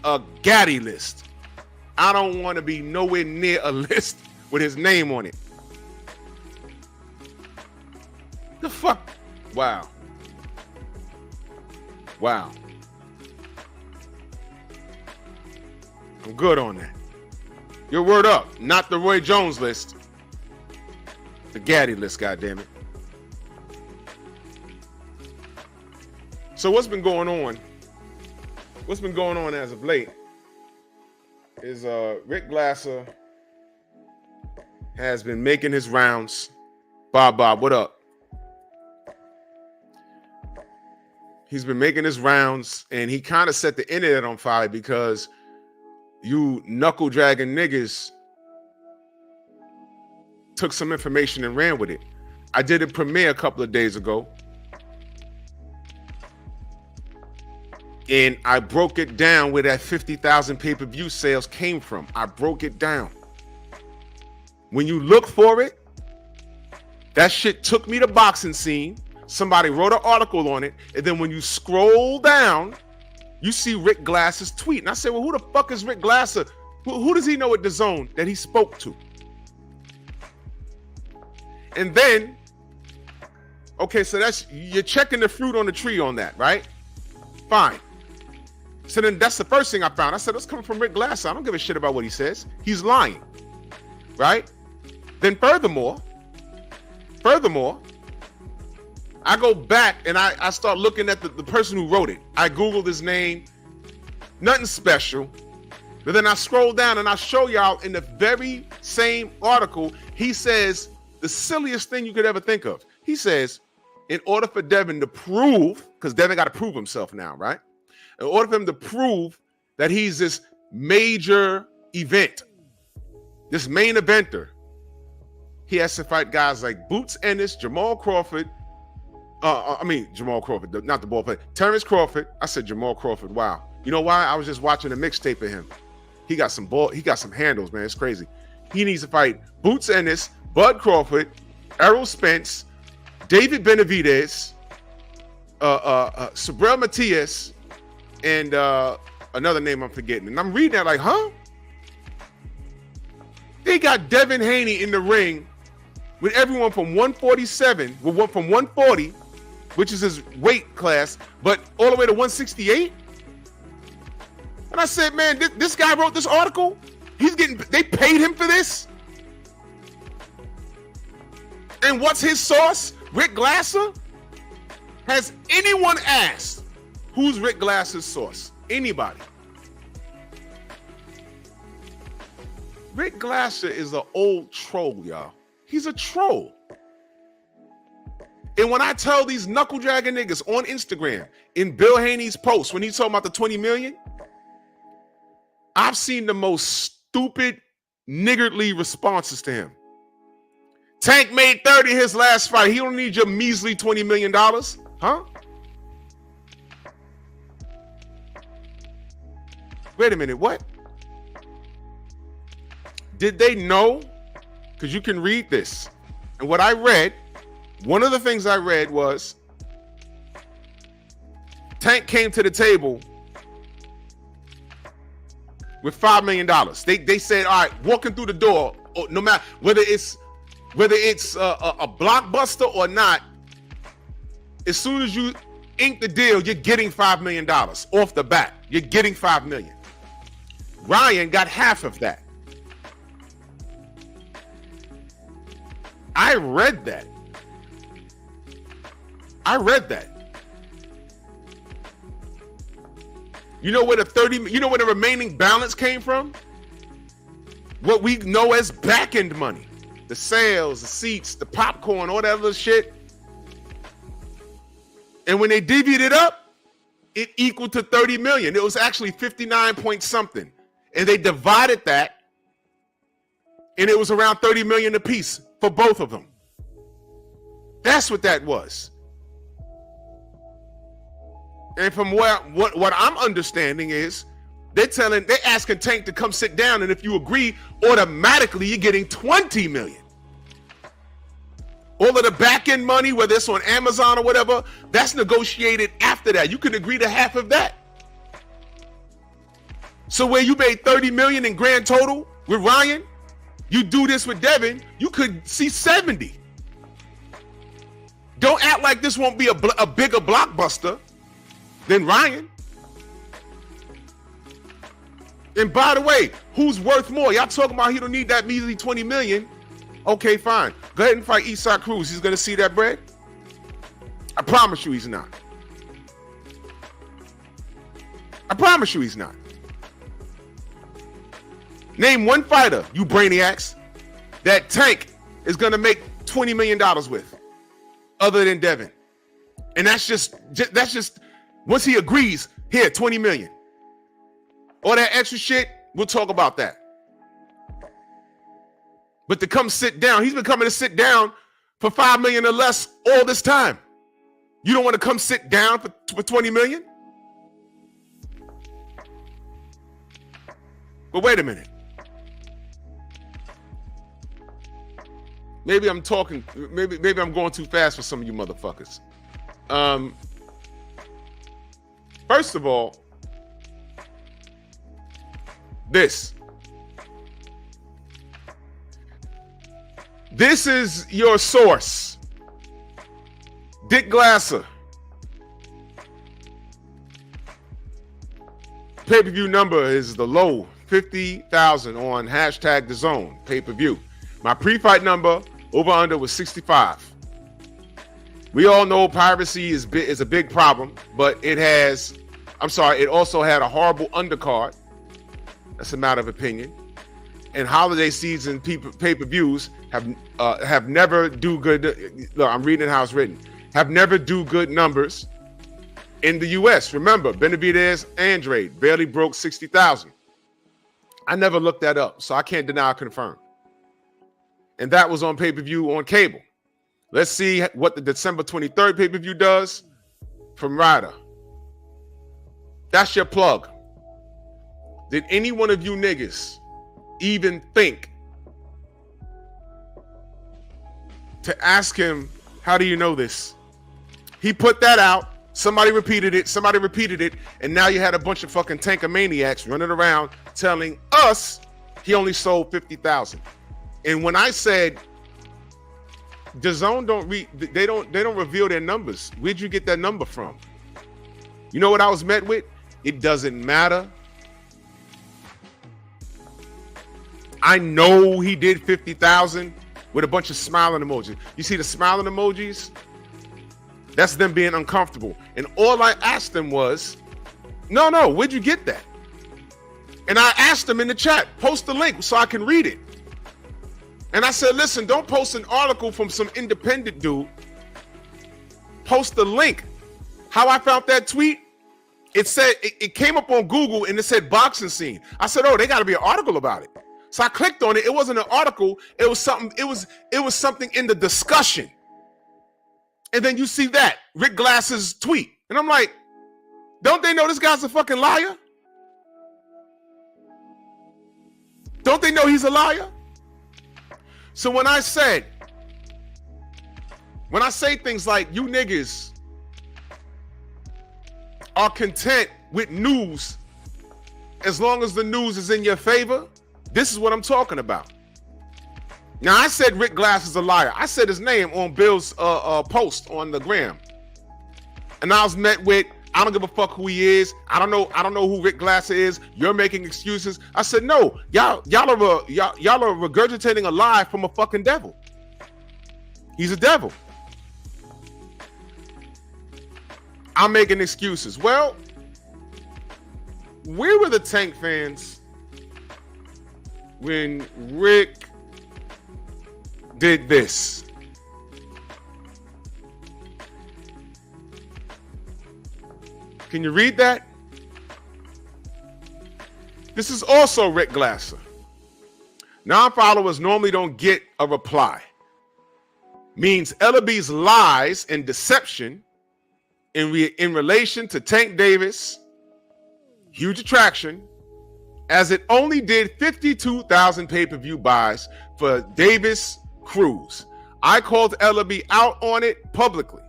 A Gaddy list. I don't want to be nowhere near a list with his name on it. The fuck? Wow. Wow. I'm good on that. Your word up. Not the Roy Jones list. The Gaddy list, goddammit. So what's been going on? What's been going on as of late is Rick Glasser has been making his rounds. Bob, what up? He's been making his rounds, and he kind of set the internet on fire because you knuckle dragging niggas took some information and ran with it. I did a premiere a couple of days ago, and I broke it down where that 50,000 pay-per-view sales came from. I broke it down. When you look for it, that shit took me to boxing scene. Somebody wrote an article on it, and then when you scroll down, you see Rick Glasser's tweet. And I said, well, who the fuck is Rick Glasser? Who does he know at DAZN that he spoke to? And then, okay, so you're checking the fruit on the tree on that, right? Fine. So then that's the first thing I found. I said, that's coming from Rick Glasser. I don't give a shit about what he says. He's lying, right? Then furthermore, I go back and I start looking at the person who wrote it. I Googled his name, nothing special. But then I scroll down and I show y'all in the very same article, he says the silliest thing you could ever think of. He says, in order for Devin to prove, because Devin got to prove himself now, right? In order for him to prove that he's this major event, this main eventer, he has to fight guys like Boots Ennis, Jamal Crawford, Jamal Crawford, not the ball player. Terrence Crawford. I said Jamal Crawford. Wow. You know why? I was just watching a mixtape of him. He got some handles, man. It's crazy. He needs to fight Boots Ennis, Bud Crawford, Errol Spence, David Benavidez, Sabrel Matias, and another name I'm forgetting. And I'm reading that like, huh? They got Devin Haney in the ring with everyone from 147, from 140, which is his weight class, but all the way to 168. And I said, man, this guy wrote this article. They paid him for this. And what's his source? Rick Glasser? Has anyone asked who's Rick Glasser's source? Anybody? Rick Glasser is an old troll, y'all. He's a troll. And when I tell these knuckle dragging niggas on Instagram, in Bill Haney's post, when he's talking about the 20 million, I've seen the most stupid, niggardly responses to him. Tank made 30 his last fight. He don't need your measly $20 million. Huh? Wait a minute, what? Did they know? Because you can read this. And what I read, one of the things I read was Tank came to the table with $5 million. They said, all right, walking through the door, no matter whether it's a blockbuster or not, as soon as you ink the deal, you're getting $5 million off the bat. You're getting $5 million. Ryan got half of that. I read that. You know where the remaining balance came from? What we know as back-end money. The sales, the seats, the popcorn, all that other shit. And when they divvied it up, it equaled to 30 million. It was actually 59 point something. And they divided that, and it was around 30 million apiece for both of them. That's what that was. And from what I'm understanding is they're asking Tank to come sit down, and if you agree, automatically you're getting 20 million. All of the back end money, whether it's on Amazon or whatever, that's negotiated after that. You can agree to half of that. So where you made 30 million in grand total with Ryan, you do this with Devin, you could see 70. Don't act like this won't be a bigger blockbuster than Ryan. And by the way, who's worth more? Y'all talking about he don't need that measly 20 million. Okay, fine. Go ahead and fight Eastside Cruz. He's gonna see that bread? I promise you he's not. I promise you he's not. Name one fighter, you brainiacs, that Tank is gonna make $20 million with, other than Devin. And that's just once he agrees, here, 20 million. All that extra shit, we'll talk about that. But to come sit down, he's been coming to sit down for 5 million or less all this time. You don't want to come sit down for 20 million? But wait a minute. Maybe I'm talking, maybe I'm going too fast for some of you motherfuckers. First of all, this is your source. Dick Glasser. Pay-per-view number is the low 50,000 on #DAZN pay-per-view. My pre-fight number over under was 65. We all know piracy is a big problem, but it also had a horrible undercard. That's a matter of opinion. And holiday season pay-per-views have never do good. Look, I'm reading it how it's written. Have never do good numbers in the U.S. Remember, Benavidez Andrade barely broke 60,000. I never looked that up, so I can't deny or confirm. And that was on pay-per-view on cable. Let's see what the December 23rd pay-per-view does from Ryder. That's your plug. Did any one of you niggas even think to ask him, how do you know this? He put that out. Somebody repeated it, and now you had a bunch of fucking tankomaniacs running around telling us he only sold 50,000. And when I said DAZN they don't reveal their numbers. Where'd you get that number from? You know what I was met with? It doesn't matter. I know he did 50,000 with a bunch of smiling emojis. You see the smiling emojis? That's them being uncomfortable. And all I asked them was, no, where'd you get that? And I asked them in the chat, post the link so I can read it. And I said, listen, don't post an article from some independent dude. Post the link. How I found that tweet? It said, it came up on Google and it said boxing scene. I said, oh, they got to be an article about it. So I clicked on it. It wasn't an article. It was something. It was something in the discussion. And then you see that Rick Glass's tweet, and I'm like, don't they know this guy's a fucking liar? Don't they know he's a liar? So when I say things like you niggas are content with news as long as the news is in your favor, this is what I'm talking about. Now, I said Rick Glass is a liar. I said his name on Bill's post on the gram. And I was met with, I don't give a fuck who he is. I don't know who Rick Glass is. You're making excuses. I said, no, y'all are regurgitating a lie from a fucking devil. He's a devil. I'm making excuses. Well, where were the Tank fans when Rick did this? Can you read that? This is also Rick Glasser. Non-followers normally don't get a reply. Means Ellaby's lies and deception in relation to Tank Davis, huge attraction, as it only did 52,000 pay-per-view buys for Davis Cruz. I called Ellaby out on it publicly.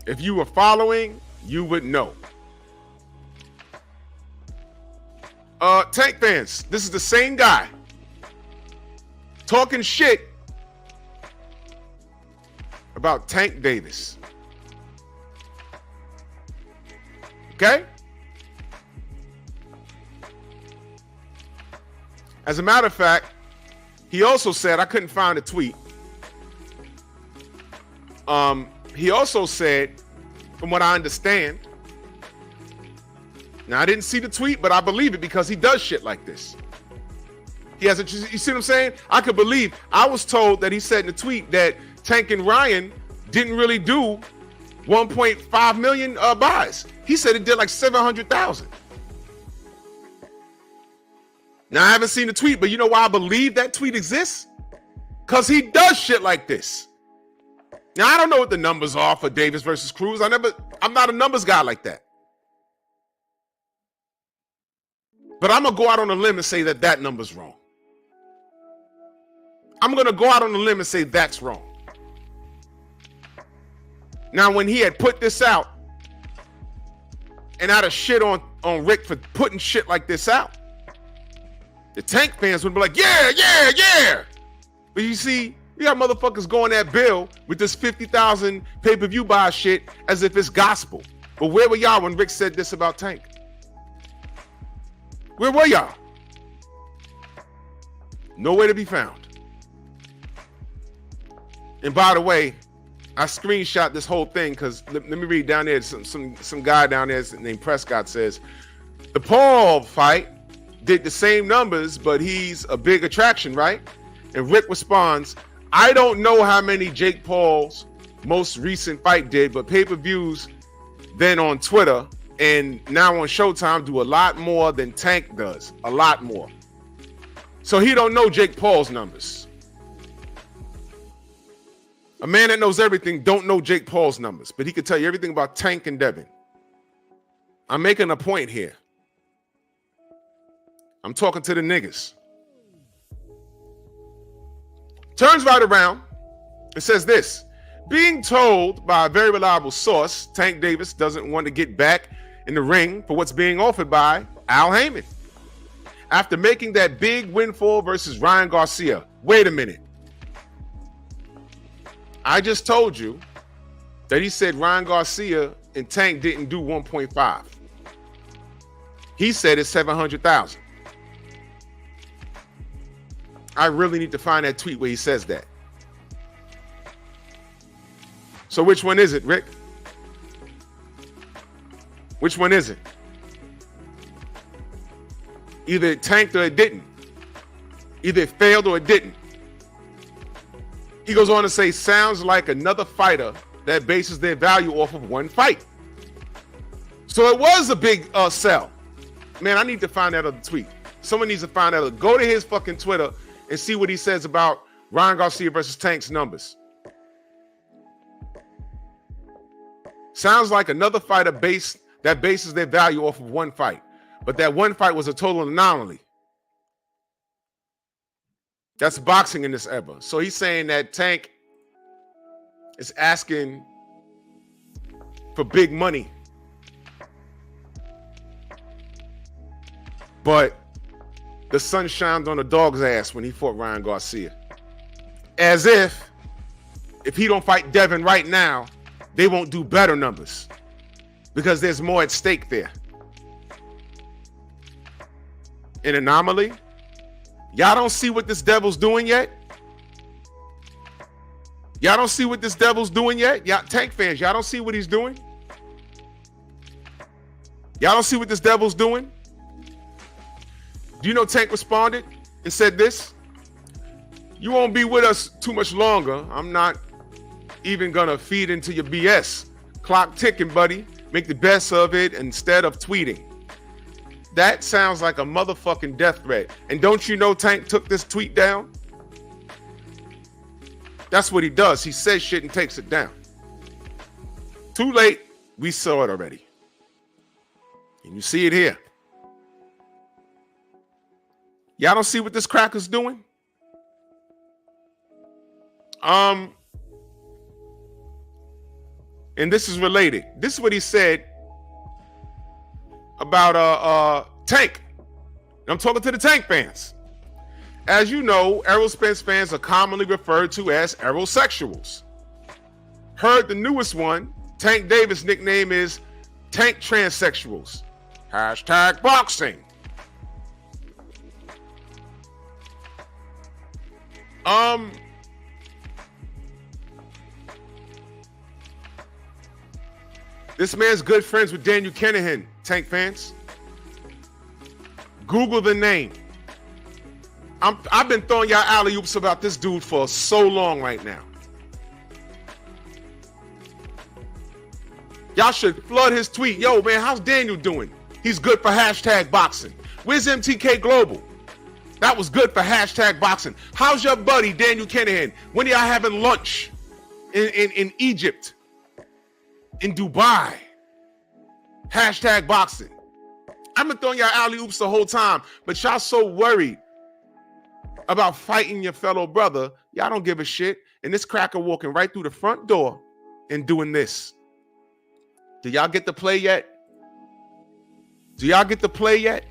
If you were following, you would know. Tank fans, this is the same guy talking shit about Tank Davis. Okay? As a matter of fact, he also said, I couldn't find a tweet. He also said, from what I understand, now I didn't see the tweet, but I believe it because he does shit like this. He hasn't, you see what I'm saying? I could believe, I was told that he said in the tweet that Tank and Ryan didn't really do 1.5 million buys. He said it did like 700,000. Now I haven't seen the tweet, but you know why I believe that tweet exists? Because he does shit like this. Now I don't know what the numbers are for Davis versus Cruz. I'm not a numbers guy like that. But I'm gonna go out on a limb and say that that number's wrong. I'm gonna go out on a limb and say that's wrong. Now, when he had put this out, and I'd have shit on Rick for putting shit like this out, the Tank fans would be like, yeah, yeah, yeah. But you see, you got motherfuckers going that bill with this 50,000 pay-per-view buy shit as if it's gospel. But where were y'all when Rick said this about Tank? Where were y'all? Nowhere to be found. And by the way, I screenshot this whole thing because let me read down there. Some guy down there named Prescott says, the Paul fight did the same numbers, but he's a big attraction, right? And Rick responds, I don't know how many Jake Paul's most recent fight did, but pay-per-views then on Twitter and now on Showtime do a lot more than Tank does. A lot more. So he don't know Jake Paul's numbers. A man that knows everything don't know Jake Paul's numbers, but he could tell you everything about Tank and Devin. I'm making a point here. I'm talking to the niggas. Turns right around. It says this. Being told by a very reliable source, Tank Davis doesn't want to get back in the ring for what's being offered by Al Heyman. After making that big windfall versus Ryan Garcia. Wait a minute. I just told you that he said Ryan Garcia and Tank didn't do 1.5. He said it's 700,000. I really need to find that tweet where he says that. So which one is it, Rick? Which one is it? Either it tanked or it didn't. Either it failed or it didn't. He goes on to say, sounds like another fighter that bases their value off of one fight. So it was a big sell. Man, I need to find that other tweet. Someone needs to find out. Go to his fucking Twitter and see what he says about Ryan Garcia versus Tank's numbers. Sounds like another fighter that bases their value off of one fight. But that one fight was a total anomaly. That's boxing in this era. So he's saying that Tank is asking for big money. But the sun shined on the dog's ass when he fought Ryan Garcia. As if he don't fight Devin right now, they won't do better numbers. Because there's more at stake there. An anomaly? Y'all don't see what this devil's doing yet? Y'all don't see what this devil's doing yet? Y'all Tank fans, y'all don't see what he's doing? Y'all don't see what this devil's doing? Do you know Tank responded and said this? You won't be with us too much longer. I'm not even gonna feed into your BS. Clock ticking, buddy. make the best of it instead of tweeting. That sounds like a motherfucking death threat. And don't you know Tank took this tweet down? That's what he does. He says shit and takes it down. Too late. We saw it already. And you see it here. Y'all don't see what this cracker's doing? And this is related. This is what he said about Tank. I'm talking to the Tank fans. As you know, Errol Spence fans are commonly referred to as Errolsexuals. Heard the newest one, Tank Davis' nickname is Tank Transsexuals. Hashtag boxing. This man's good friends with Daniel Kinahan, Tank fans. Google the name. I've been throwing y'all alley-oops about this dude for so long right now. Y'all should flood his tweet. Yo, man, how's Daniel doing? He's good for hashtag boxing. Where's MTK Global? That was good for hashtag boxing. How's your buddy, Daniel Kinahan? When are y'all having lunch in Egypt? In Dubai? Hashtag boxing. I've been throwing y'all alley-oops the whole time, but y'all so worried about fighting your fellow brother, y'all don't give a shit. And this cracker walking right through the front door and doing this. Do y'all get the play yet? Do y'all get the play yet?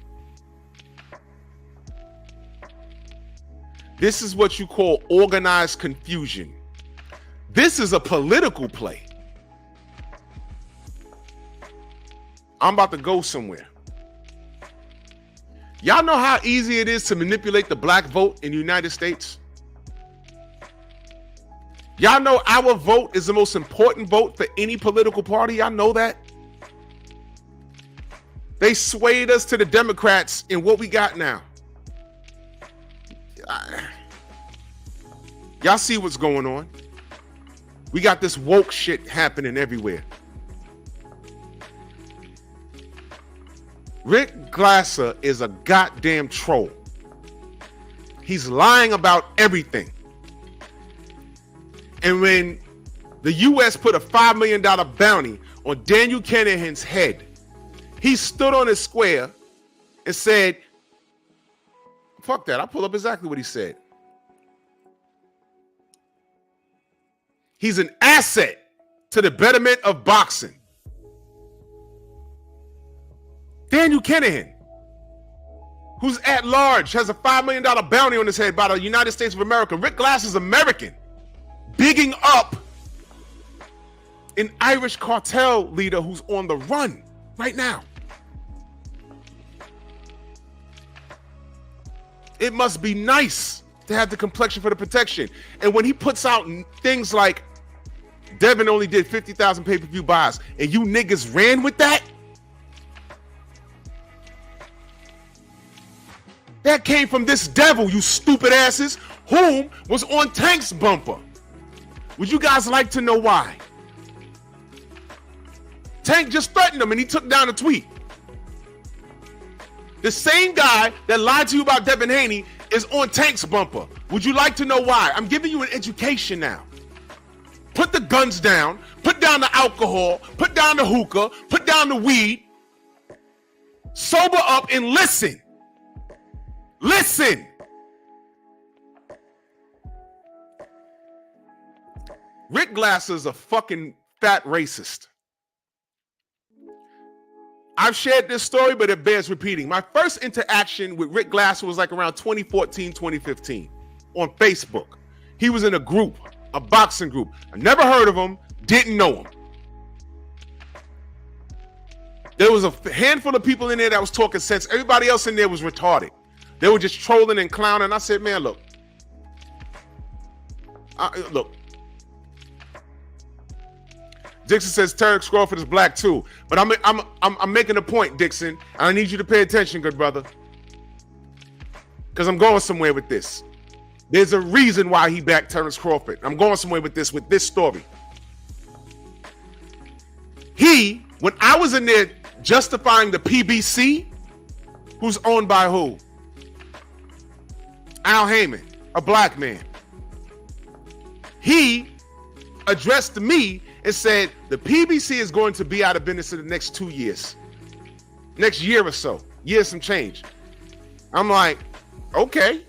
This is what you call organized confusion. This is a political play. I'm about to go somewhere. Y'all know how easy it is to manipulate the black vote in the United States? Y'all know our vote is the most important vote for any political party. Y'all know that? They swayed us to the Democrats in what we got now. Y'all see what's going on? We got this woke shit happening everywhere. Rick Glasser is a goddamn troll. He's lying about everything. And when the U.S. put a $5 million bounty on Daniel Kinahan's head, he stood on his square and said, fuck that. I'll pull up exactly what he said. He's an asset to the betterment of boxing. Daniel Kinahan, who's at large, has a $5 million bounty on his head by the United States of America. Rick Glass is American, bigging up an Irish cartel leader who's on the run right now. It must be nice to have the complexion for the protection. And when he puts out things like, Devin only did 50,000 pay-per-view buys, and you niggas ran with that? That came from this devil, you stupid asses, whom was on Tank's bumper. Would you guys like to know why? Tank just threatened him and he took down a tweet. The same guy that lied to you about Devin Haney is on Tank's bumper. Would you like to know why? I'm giving you an education now. Put the guns down, put down the alcohol, put down the hookah, put down the weed, sober up and listen. Listen. Rick Glasser's a fucking fat racist. I've shared this story, but it bears repeating. My first interaction with Rick Glasser was like around 2014, 2015 on Facebook. He was in a group, a boxing group. I never heard of him, didn't know him. There was a handful of people in there that was talking sense. Everybody else in there was retarded. They were just trolling and clowning. I said, man, look. Look. Dixon says Terrence Crawford is black too. But I'm making a point, Dixon. And I need you to pay attention, good brother. Because I'm going somewhere with this. There's a reason why he backed Terrence Crawford. I'm going somewhere with this story. He When I was in there justifying the PBC, who's owned by who? Al Heyman, a black man. He addressed me and said the PBC is going to be out of business in the next 2 years. Next year or so. Year some change. I'm like, okay.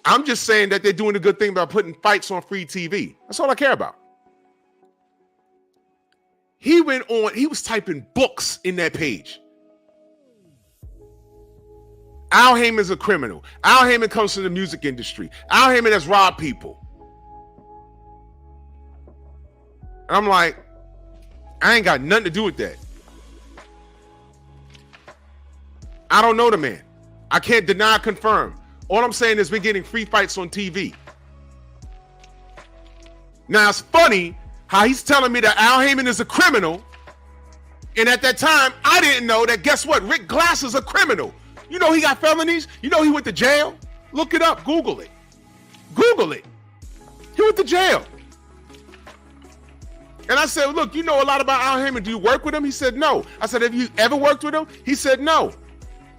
I'm just saying that they're doing a good thing by putting fights on free TV. That's all I care about. He went on, he was typing books in that page. Al Heyman's a criminal. Al Heyman comes from the music industry. Al Heyman has robbed people. And I'm like, I ain't got nothing to do with that. I don't know the man. I can't deny or confirm. All I'm saying is we're getting free fights on TV. Now, it's funny how he's telling me that Al Heyman is a criminal. And at that time, I didn't know that, guess what? Rick Glass is a criminal. You know he got felonies? You know he went to jail? Look it up. Google it. Google it. He went to jail. And I said, look, you know a lot about Al Heyman. Do you work with him? He said, no. I said, have you ever worked with him? He said, no.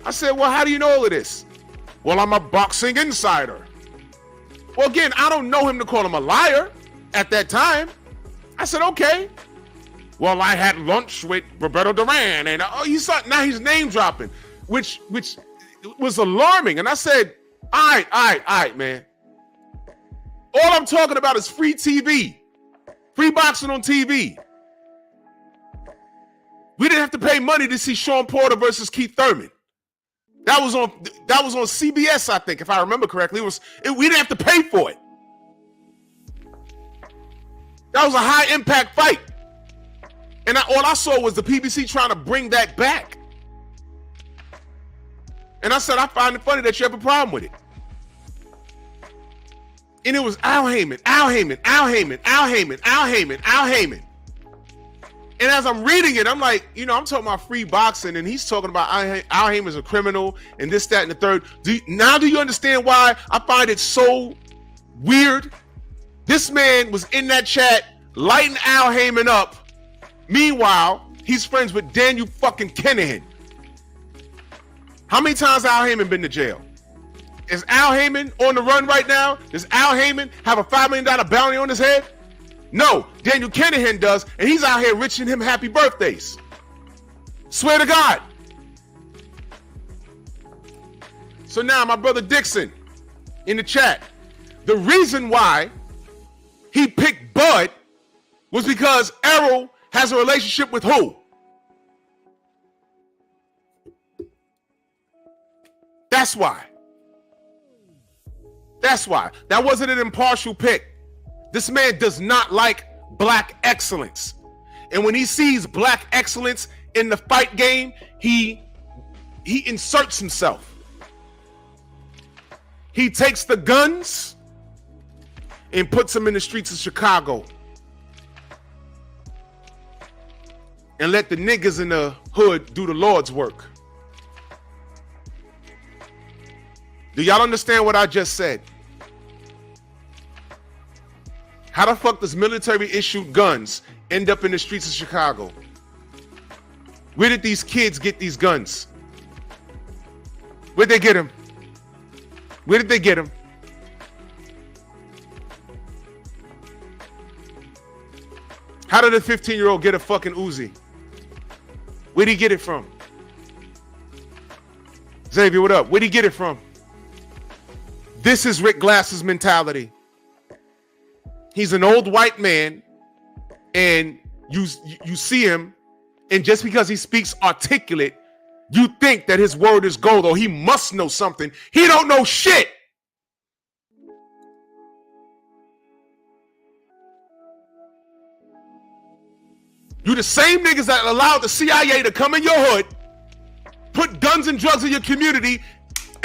I said, well, how do you know all of this? Well, I'm a boxing insider. Well, again, I don't know him to call him a liar at that time. I said, okay. Well, I had lunch with Roberto Duran, and you saw now he's name dropping, which was alarming. And I said, all right, man. All I'm talking about is free TV, free boxing on TV. We didn't have to pay money to see Sean Porter versus Keith Thurman. That was on CBS, I think, if I remember correctly. We didn't have to pay for it. That was a high impact fight. And all I saw was the PBC trying to bring that back. And I said, I find it funny that you have a problem with it. And it was Al Heyman, Al Heyman, Al Heyman, Al Heyman, Al Heyman, Al Heyman. And as I'm reading it, I'm like, I'm talking about free boxing, and he's talking about Al Heyman's a criminal, and this, that, and the third. Do you understand why I find it so weird? This man was in that chat lighting Al Heyman up. Meanwhile, he's friends with Daniel fucking Kinahan. How many times has Al Heyman been to jail? Is Al Heyman on the run right now? Does Al Heyman have a $5 million bounty on his head? No, Daniel Kinahan does, and he's out here wishing him happy birthdays. Swear to God. So now my brother Dixon in the chat, the reason why he picked Bud was because Errol has a relationship with who? That's why. That's why. That wasn't an impartial pick. This man does not like black excellence. And when he sees black excellence in the fight game, he inserts himself. He takes the guns and puts them in the streets of Chicago. And let the niggas in the hood do the Lord's work. Do y'all understand what I just said? How the fuck does military-issued guns end up in the streets of Chicago? Where did these kids get these guns? Where'd they get them? Where did they get them? How did a 15-year-old get a fucking Uzi? Where'd he get it from? Xavier, what up? Where'd he get it from? This is Rick Glass's mentality. He's an old white man, and you see him, and just because he speaks articulate, you think that his word is gold, or he must know something. He don't know shit. You the same niggas that allowed the CIA to come in your hood, put guns and drugs in your community,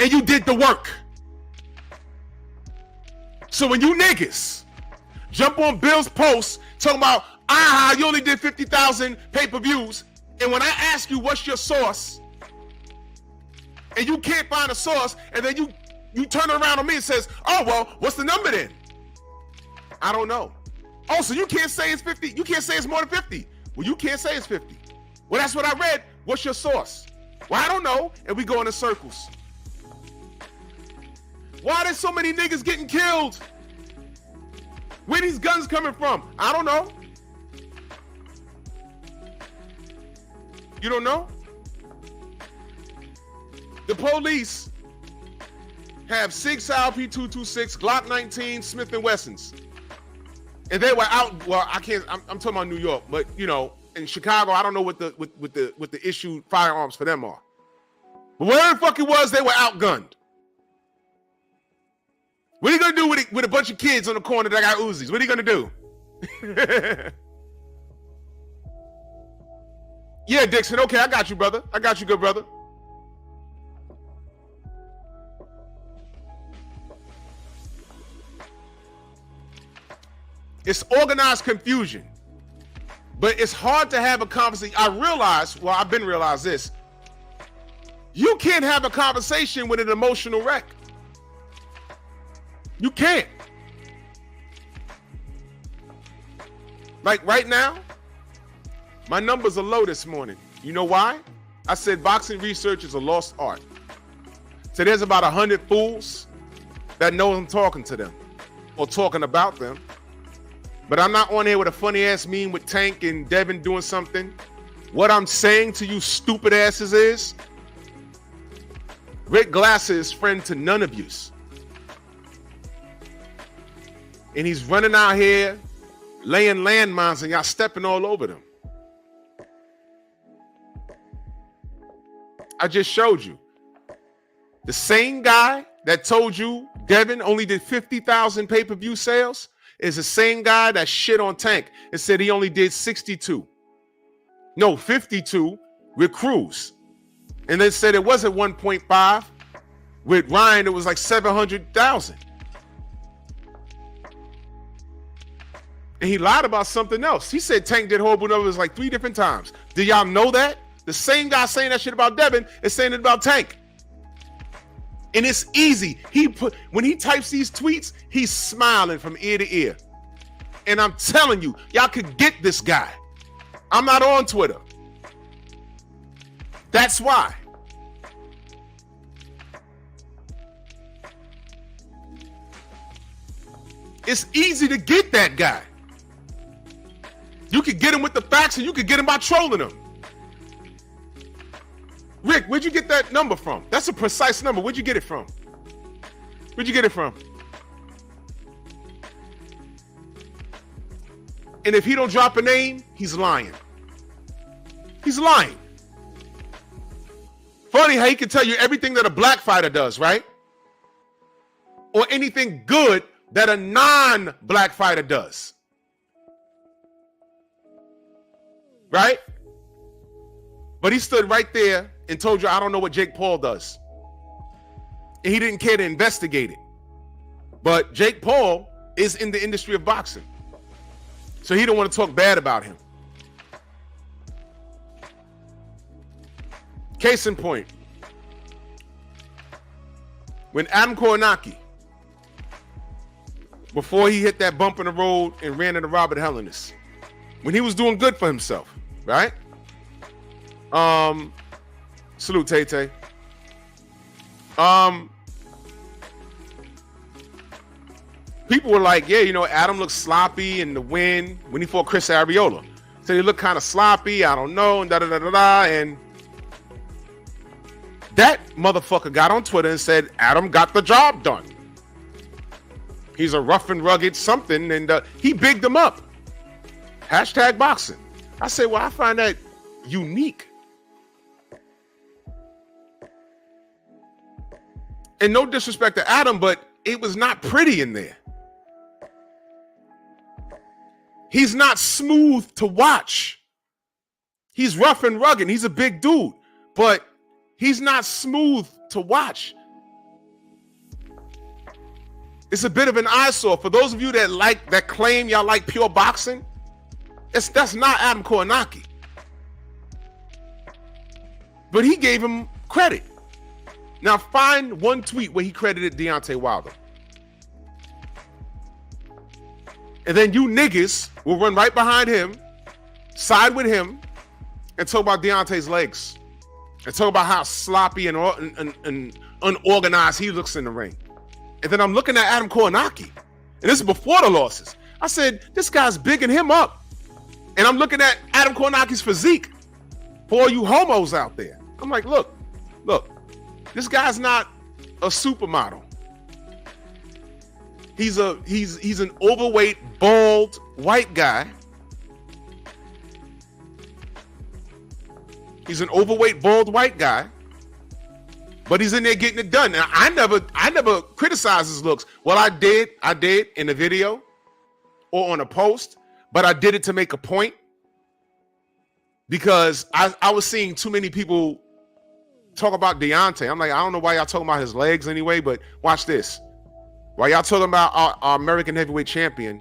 and you did the work. So when you niggas jump on Bill's post talking about, you only did 50,000 pay-per-views, and when I ask you what's your source, and you can't find a source, and then you turn around on me and says, oh, well, what's the number then? I don't know. Oh, so you can't say it's 50. You can't say it's more than 50. Well, you can't say it's 50. Well, that's what I read. What's your source? Well, I don't know. And we go in circles. Why are there so many niggas getting killed? Where these guns coming from? I don't know. You don't know? The police have 6 LP226, Glock 19, Smith & Wessons. And they were out, well, I'm talking about New York, but you know, in Chicago, I don't know what the issue firearms for them are. But whatever the fuck it was, they were outgunned. What are you gonna do with a bunch of kids on the corner that got Uzis? What are you gonna do? Yeah, Dixon, okay, I got you, brother. I got you, good brother. It's organized confusion. But it's hard to have a conversation. I've been realized this. You can't have a conversation with an emotional wreck. You can't. Like right now, my numbers are low this morning. You know why? I said boxing research is a lost art. So there's about 100 fools that know I'm talking to them or talking about them. But I'm not on here with a funny ass meme with Tank and Devin doing something. What I'm saying to you stupid asses is Rick Glasser is friend to none of yous. And he's running out here laying landmines and y'all stepping all over them. I just showed you. The same guy that told you Devin only did 50,000 pay-per-view sales is the same guy that shit on Tank and said he only did 62. No, 52 with Cruz. And then said it wasn't 1.5. With Ryan, it was like 700,000. And he lied about something else. He said Tank did horrible numbers like 3 different times. Do y'all know that? The same guy saying that shit about Devin is saying it about Tank. And it's easy. When he types these tweets, he's smiling from ear to ear. And I'm telling you, y'all could get this guy. I'm not on Twitter. That's why. It's easy to get that guy. You could get him with the facts and you could get him by trolling him. Rick, where'd you get that number from? That's a precise number. Where'd you get it from? Where'd you get it from? And if he don't drop a name, he's lying. He's lying. Funny how he can tell you everything that a black fighter does, right? Or anything good that a non-black fighter does. Right? But he stood right there and told you, I don't know what Jake Paul does. And he didn't care to investigate it. But Jake Paul is in the industry of boxing. So he don't want to talk bad about him. Case in point. When Adam Koronaki, before he hit that bump in the road and ran into Robert Helenius, when he was doing good for himself, right? Salute, Tay-Tay. People were like, yeah, you know, Adam looks sloppy in the win when he fought Chris Arreola. So he looked kind of sloppy, I don't know, and da-da-da-da-da, and that motherfucker got on Twitter and said, Adam got the job done. He's a rough and rugged something, and he bigged him up. Hashtag boxing. I say, well, I find that unique. And no disrespect to Adam, but it was not pretty in there. He's not smooth to watch. He's rough and rugged. He's a big dude, but he's not smooth to watch. It's a bit of an eyesore. For those of you that claim y'all like pure boxing, that's not Adam Koronaki. But he gave him credit. Now find one tweet where he credited Deontay Wilder. And then you niggas will run right behind him, side with him, and talk about Deontay's legs and talk about how sloppy and unorganized he looks in the ring. And then I'm looking at Adam Kownacki, and this is before the losses. I said, this guy's bigging him up. And I'm looking at Adam Kownacki's physique for all you homos out there. I'm like, look, this guy's not a supermodel. He's an overweight, bald, white guy. He's an overweight, bald, white guy. But he's in there getting it done. Now, I never criticized his looks. Well, I did in a video or on a post, but I did it to make a point because I was seeing too many people talk about Deontay. I'm like, I don't know why y'all talking about his legs anyway, but watch this. While y'all talking about our American heavyweight champion,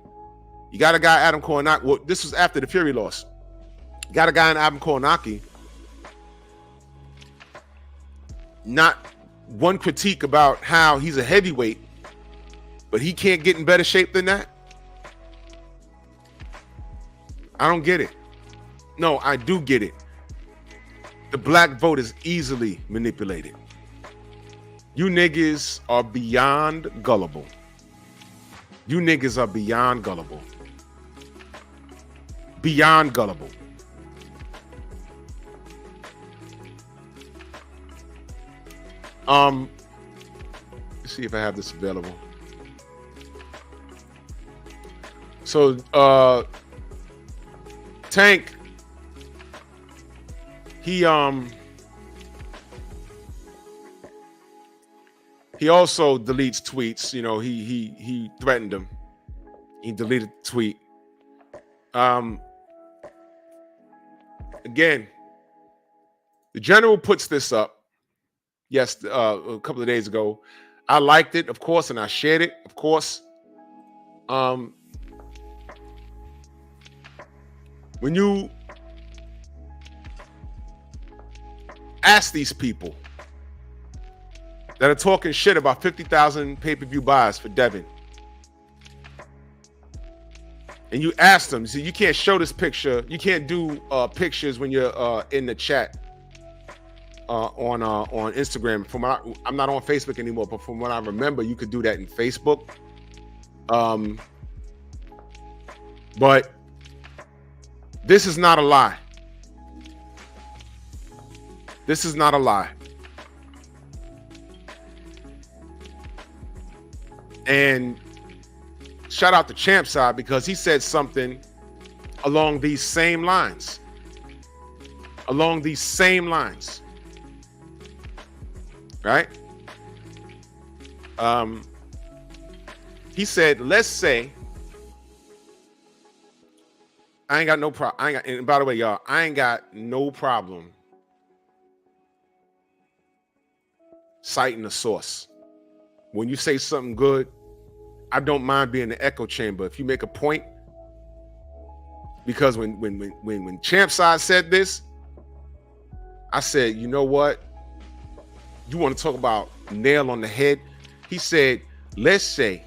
you got a guy, Adam Kownacki. Well, this was after the Fury loss. You got a guy in Adam Kownacki. Not one critique about how he's a heavyweight, but he can't get in better shape than that. I don't get it. No, I do get it. The black vote is easily manipulated. You niggas are beyond gullible. You niggas are beyond gullible. Beyond gullible. Let's see if I have this available. So, Tank, he also deletes tweets. You know, he threatened him. He deleted the tweet. Again, the general puts this up. Yes, a couple of days ago. I liked it, of course, and I shared it, of course. When you ask these people that are talking shit about 50,000 pay-per-view buys for Devin, and you ask them, see, you can't show this picture, you can't do pictures when you're in the chat on Instagram. I'm not on Facebook anymore, but from what I remember, you could do that in Facebook. But this is not a lie. This is not a lie. And shout out to Champside because he said something along these same lines. Along these same lines. Right? He said, let's say, I ain't got no problem. And by the way, y'all, I ain't got no problem citing the source. When you say something good, I don't mind being the echo chamber. If you make a point, because when Champside said this, I said, you know what? You want to talk about nail on the head? He said, let's say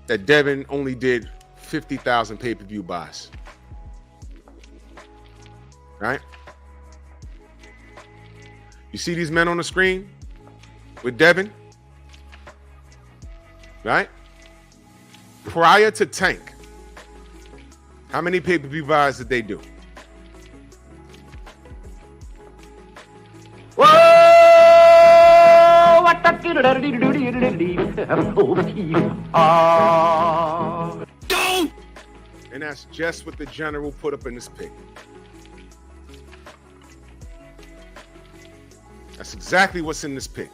that Devin only did 50,000 pay-per-view buys. Right? You see these men on the screen with Devin? Right? Prior to Tank, how many pay-per-view buys did they do? Whoa! What the And that's just what the general put up in this pic. That's exactly what's in this pic.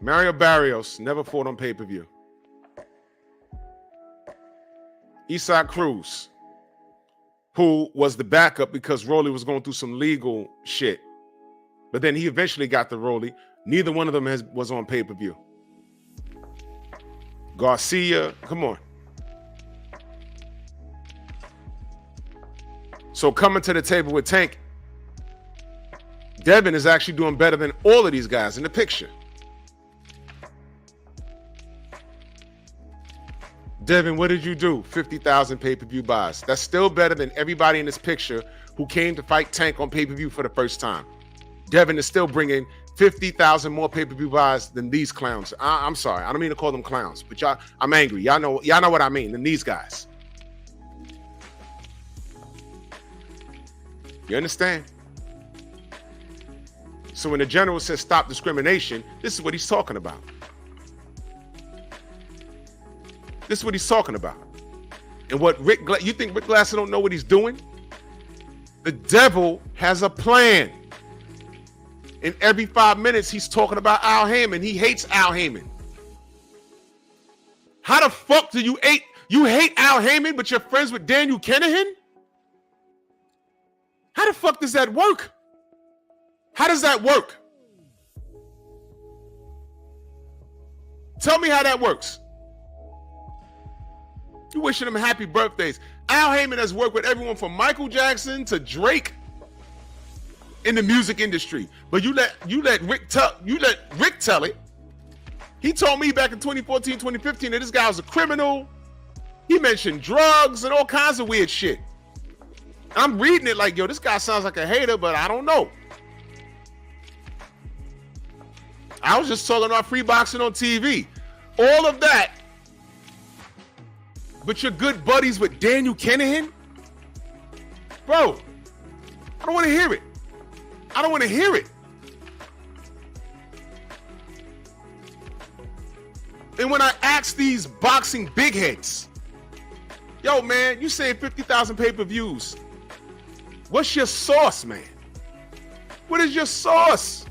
Mario Barrios never fought on pay-per-view. Isaac Cruz, who was the backup because Rolly was going through some legal shit. But then he eventually got the Rolly. Neither one of them was on pay-per-view. Garcia, come on. So coming to the table with Tank, Devin is actually doing better than all of these guys in the picture. Devin, what did you do? 50,000 pay-per-view buys. That's still better than everybody in this picture who came to fight Tank on pay-per-view for the first time. Devin is still bringing 50,000 more pay-per-view buys than these clowns. I'm sorry. I don't mean to call them clowns, but y'all, I'm angry. Y'all know what I mean, than these guys. You understand? So when the general says stop discrimination, this is what he's talking about. This is what he's talking about. And what you think Rick Glasser don't know what he's doing? The devil has a plan. And every 5 minutes, he's talking about Al Heyman. He hates Al Heyman. How the fuck do you hate Al Heyman, but you're friends with Daniel Kinahan? How the fuck does that work? How does that work? Tell me how that works. You wishing them happy birthdays. Al Heyman has worked with everyone from Michael Jackson to Drake in the music industry. But you let Rick tell it. He told me back in 2014, 2015 that this guy was a criminal. He mentioned drugs and all kinds of weird shit. I'm reading it like, yo, this guy sounds like a hater, but I don't know. I was just talking about free boxing on TV. All of that. But you're good buddies with Daniel Kinahan? Bro, I don't want to hear it. I don't want to hear it. And when I ask these boxing big heads, yo, man, you saying 50,000 pay-per-views. What's your sauce, man? What is your sauce?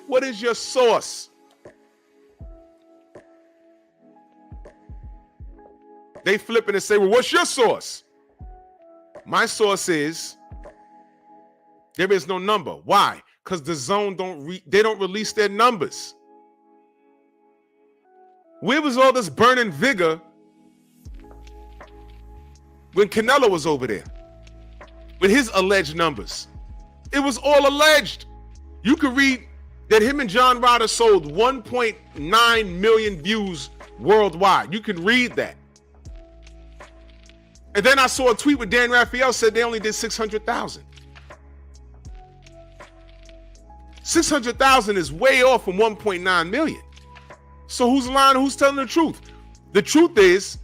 What is your sauce? They flip it and say, well, what's your sauce? My sauce is there is no number. Why? Because the zone they don't release their numbers. Where was all this burning vigor when Canelo was over there with his alleged numbers? It was all alleged. You could read that him and John Ryder sold 1.9 million views worldwide. You can read that. And then I saw a tweet where Dan Raphael said they only did 600,000. 600,000 is way off from 1.9 million. So who's lying? Who's telling the truth? The truth is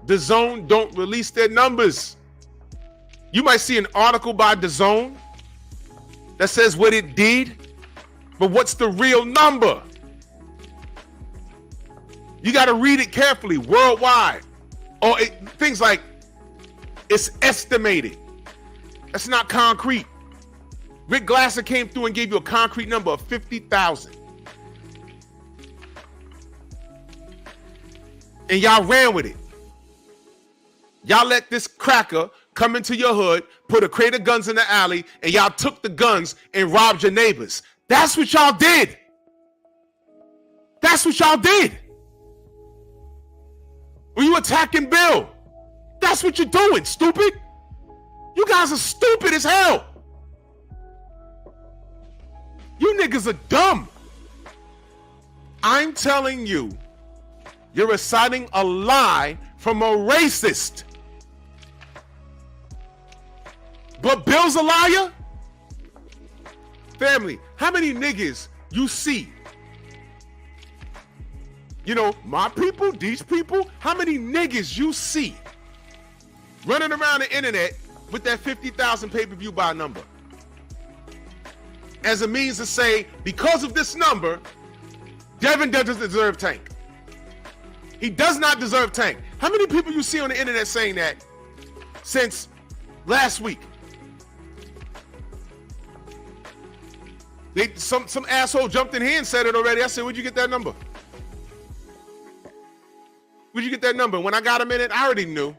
the Zone don't release their numbers. You might see an article by the Zone that says what it did, but what's the real number? You got to read it carefully, worldwide. Or things like it's estimated. That's not concrete. Rick Glasser came through and gave you a concrete number of 50,000. And y'all ran with it. Y'all let this cracker come into your hood, put a crate of guns in the alley, and y'all took the guns and robbed your neighbors. That's what y'all did. That's what y'all did. When you attacking Bill, that's what you're doing, stupid. You guys are stupid as hell. You niggas are dumb. I'm telling you, you're reciting a lie from a racist. But Bill's a liar? Family, how many niggas you see? You know, my people, these people, how many niggas you see running around the internet with that 50,000 pay-per-view buy number as a means to say, because of this number, Devin doesn't deserve Tank. He does not deserve Tank. How many people you see on the internet saying that since last week? Some asshole jumped in here and said it already. I said, where'd you get that number? Where'd you get that number? When I got him in it, I already knew.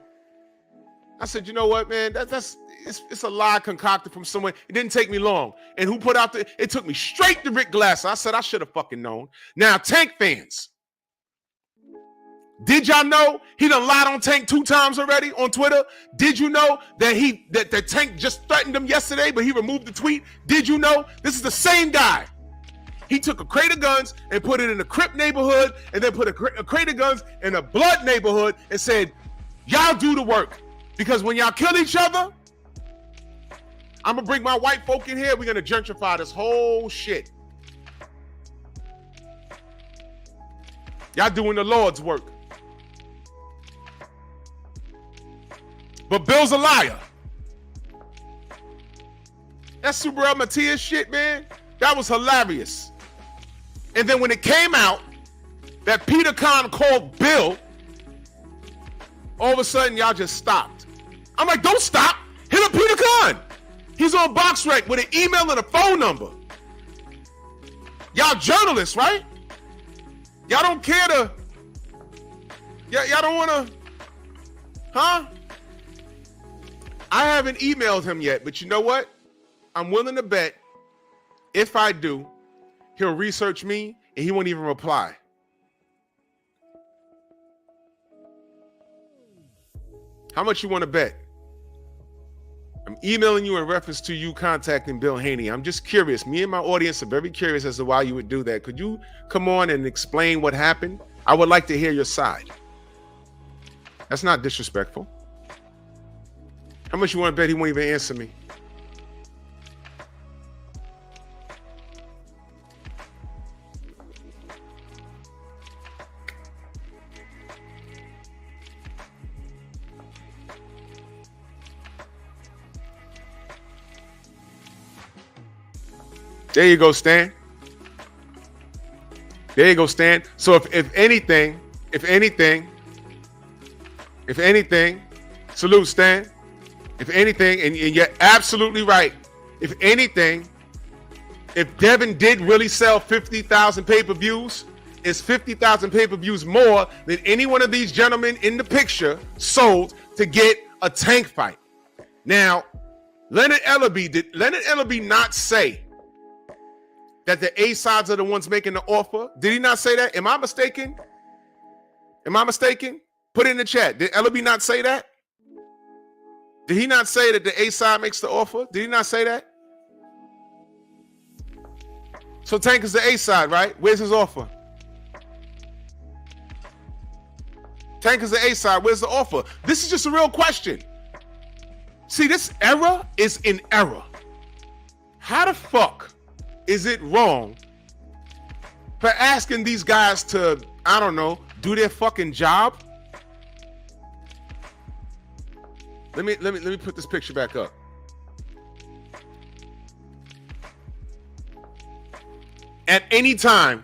I said, you know what, man? It's a lie concocted from somewhere. It didn't take me long. And who put out it took me straight to Rick Glasser. I said, I should have fucking known. Now, Tank fans, did y'all know he done lied on Tank 2 times already on Twitter? Did you know that Tank just threatened him yesterday, but he removed the tweet? Did you know? This is the same guy He took a crate of guns and put it in a Crip neighborhood and then put a crate of guns in a Blood neighborhood and said, y'all do the work. Because when y'all kill each other, I'm going to bring my white folk in here. We're going to gentrify this whole shit. Y'all doing the Lord's work. But Bill's a liar. That Subaru Matias shit, man, that was hilarious. And then when it came out that Peter Khan called Bill, all of a sudden y'all just stopped. I'm like, don't stop. Hit up Peter Khan. He's on BoxRec with an email and a phone number. Y'all journalists, right? Y'all don't care to... Y'all don't want to... Huh? I haven't emailed him yet, but you know what? I'm willing to bet if I do, he'll research me and he won't even reply. How much you want to bet? I'm emailing you in reference to you contacting Bill Haney. I'm just curious. Me and my audience are very curious as to why you would do that. Could you come on and explain what happened? I would like to hear your side. That's not disrespectful. How much you want to bet he won't even answer me? There you go, Stan. There you go, Stan. So if anything, salute, Stan. If anything, and you're absolutely right. If anything, if Devin did really sell 50,000 pay-per-views, it's 50,000 pay-per-views more than any one of these gentlemen in the picture sold to get a Tank fight. Now, Leonard Ellaby not say that the A-sides are the ones making the offer? Did he not say that? Am I mistaken? Put it in the chat. Did Ellaby not say that? Did he not say that the A-side makes the offer? Did he not say that? So Tank is the A-side, right? Where's his offer? Tank is the A-side. Where's the offer? This is just a real question. See, this era is in error. How the fuck is it wrong for asking these guys to, I don't know, do their fucking job? Let me put this picture back up. At any time,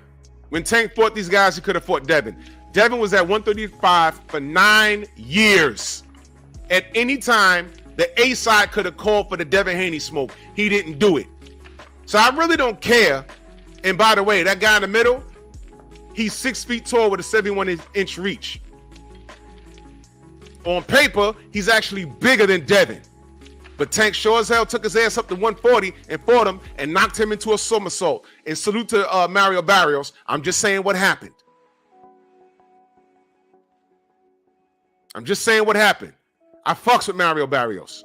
when Tank fought these guys, he could have fought Devin. Devin was at 135 for 9 years. At any time, the A-side could have called for the Devin Haney smoke. He didn't do it. So I really don't care. And by the way, that guy in the middle, he's 6 feet tall with a 71-inch reach. On paper, he's actually bigger than Devin. But Tank sure as hell took his ass up to 140 and fought him and knocked him into a somersault. And salute to Mario Barrios. I'm just saying what happened. I'm just saying what happened. I fucks with Mario Barrios.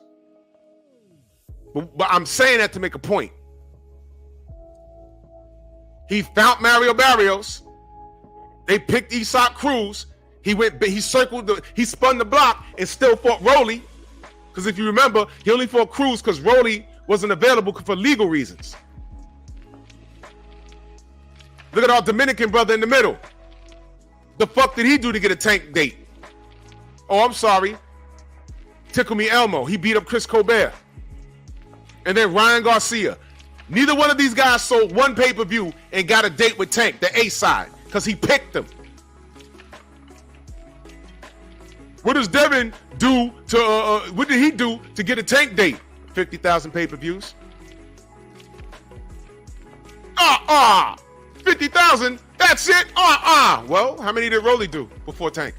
But I'm saying that to make a point. He found Mario Barrios. They picked Isak Cruz. He spun the block and still fought Rolly. Because if you remember, he only fought Cruz because Rolly wasn't available for legal reasons. Look at our Dominican brother in the middle. The fuck did he do to get a Tank date? Oh, I'm sorry. Tickle Me Elmo. He beat up Chris Colbert. And then Ryan Garcia. Neither one of these guys sold one pay-per-view and got a date with Tank, the A-side, because he picked them. What does Devin do to, what did he do to get a Tank date? 50,000 pay-per-views. 50,000? That's it? Well, how many did Rolly do before Tank?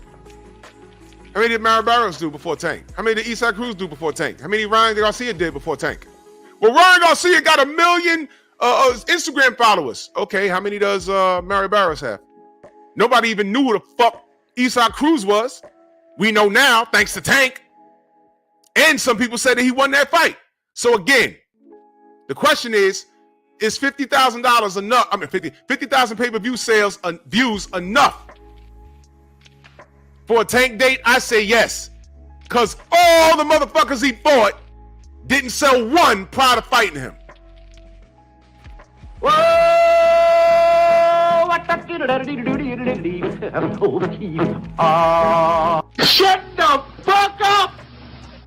How many did Mario Barrios do before Tank? How many did Isak Cruz do before Tank? How many Ryan Garcia did before Tank? Well, Ryan Garcia got 1 million Instagram followers. Okay, how many does Mario Barrios have? Nobody even knew who the fuck Isak Cruz was. We know now, thanks to Tank. And some people said that he won that fight. So again, the question is, Is $50,000 enough? I mean, 50,000 pay-per-view sales views enough for a Tank date? I say yes, because all the motherfuckers he fought didn't sell one prior to fighting him. Whoa! Shut the fuck up!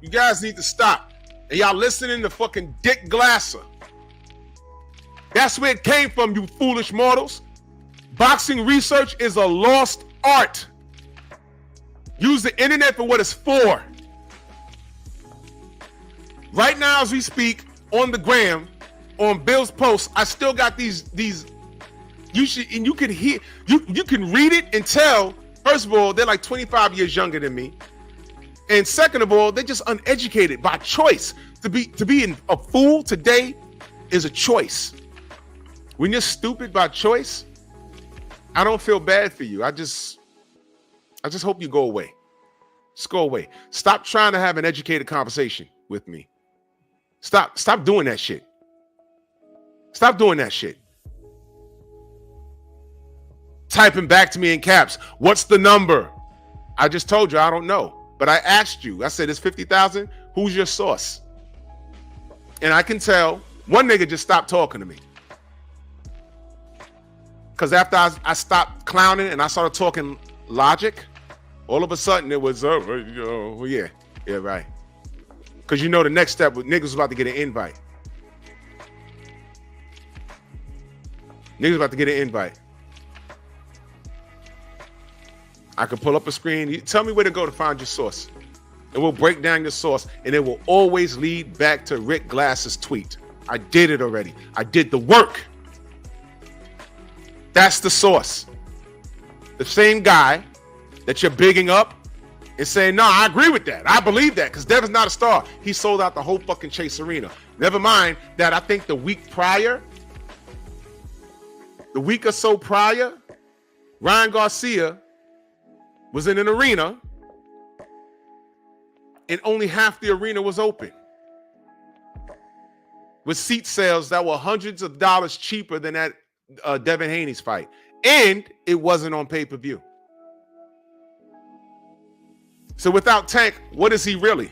You guys need to stop. And y'all listening to fucking Dick Glasser. That's where it came from, you foolish mortals. Boxing research is a lost art. Use the internet for what it's for. Right now, as we speak, on the gram, on Bill's post, I still got these. You should, and you can hear, you can read it and tell. First of all, they're like 25 years younger than me, and second of all, they're just uneducated by choice. To be a fool today is a choice. When you're stupid by choice, I don't feel bad for you. I just hope you go away. Just go away. Stop trying to have an educated conversation with me. Stop doing that shit. Stop doing that shit. Typing back to me in caps. What's the number? I just told you I don't know. But I asked you. I said it's 50,000. Who's your source? And I can tell one nigga just stopped talking to me. Because after I stopped clowning and I started talking logic, all of a sudden it was, yeah, right. Because you know the next step, niggas was about to get an invite. Niggas about to get an invite. I can pull up a screen. You tell me where to go to find your source. And we'll break down your source. And it will always lead back to Rick Glass's tweet. I did it already. I did the work. That's the source. The same guy that you're bigging up and saying, no, I agree with that. I believe that because Devin's not a star. He sold out the whole fucking Chase Arena. Never mind that I think the week or so prior, Ryan Garcia was in an arena and only half the arena was open. With seat sales that were hundreds of dollars cheaper than that Devin Haney's fight. And it wasn't on pay-per-view. So without Tank, what is he really?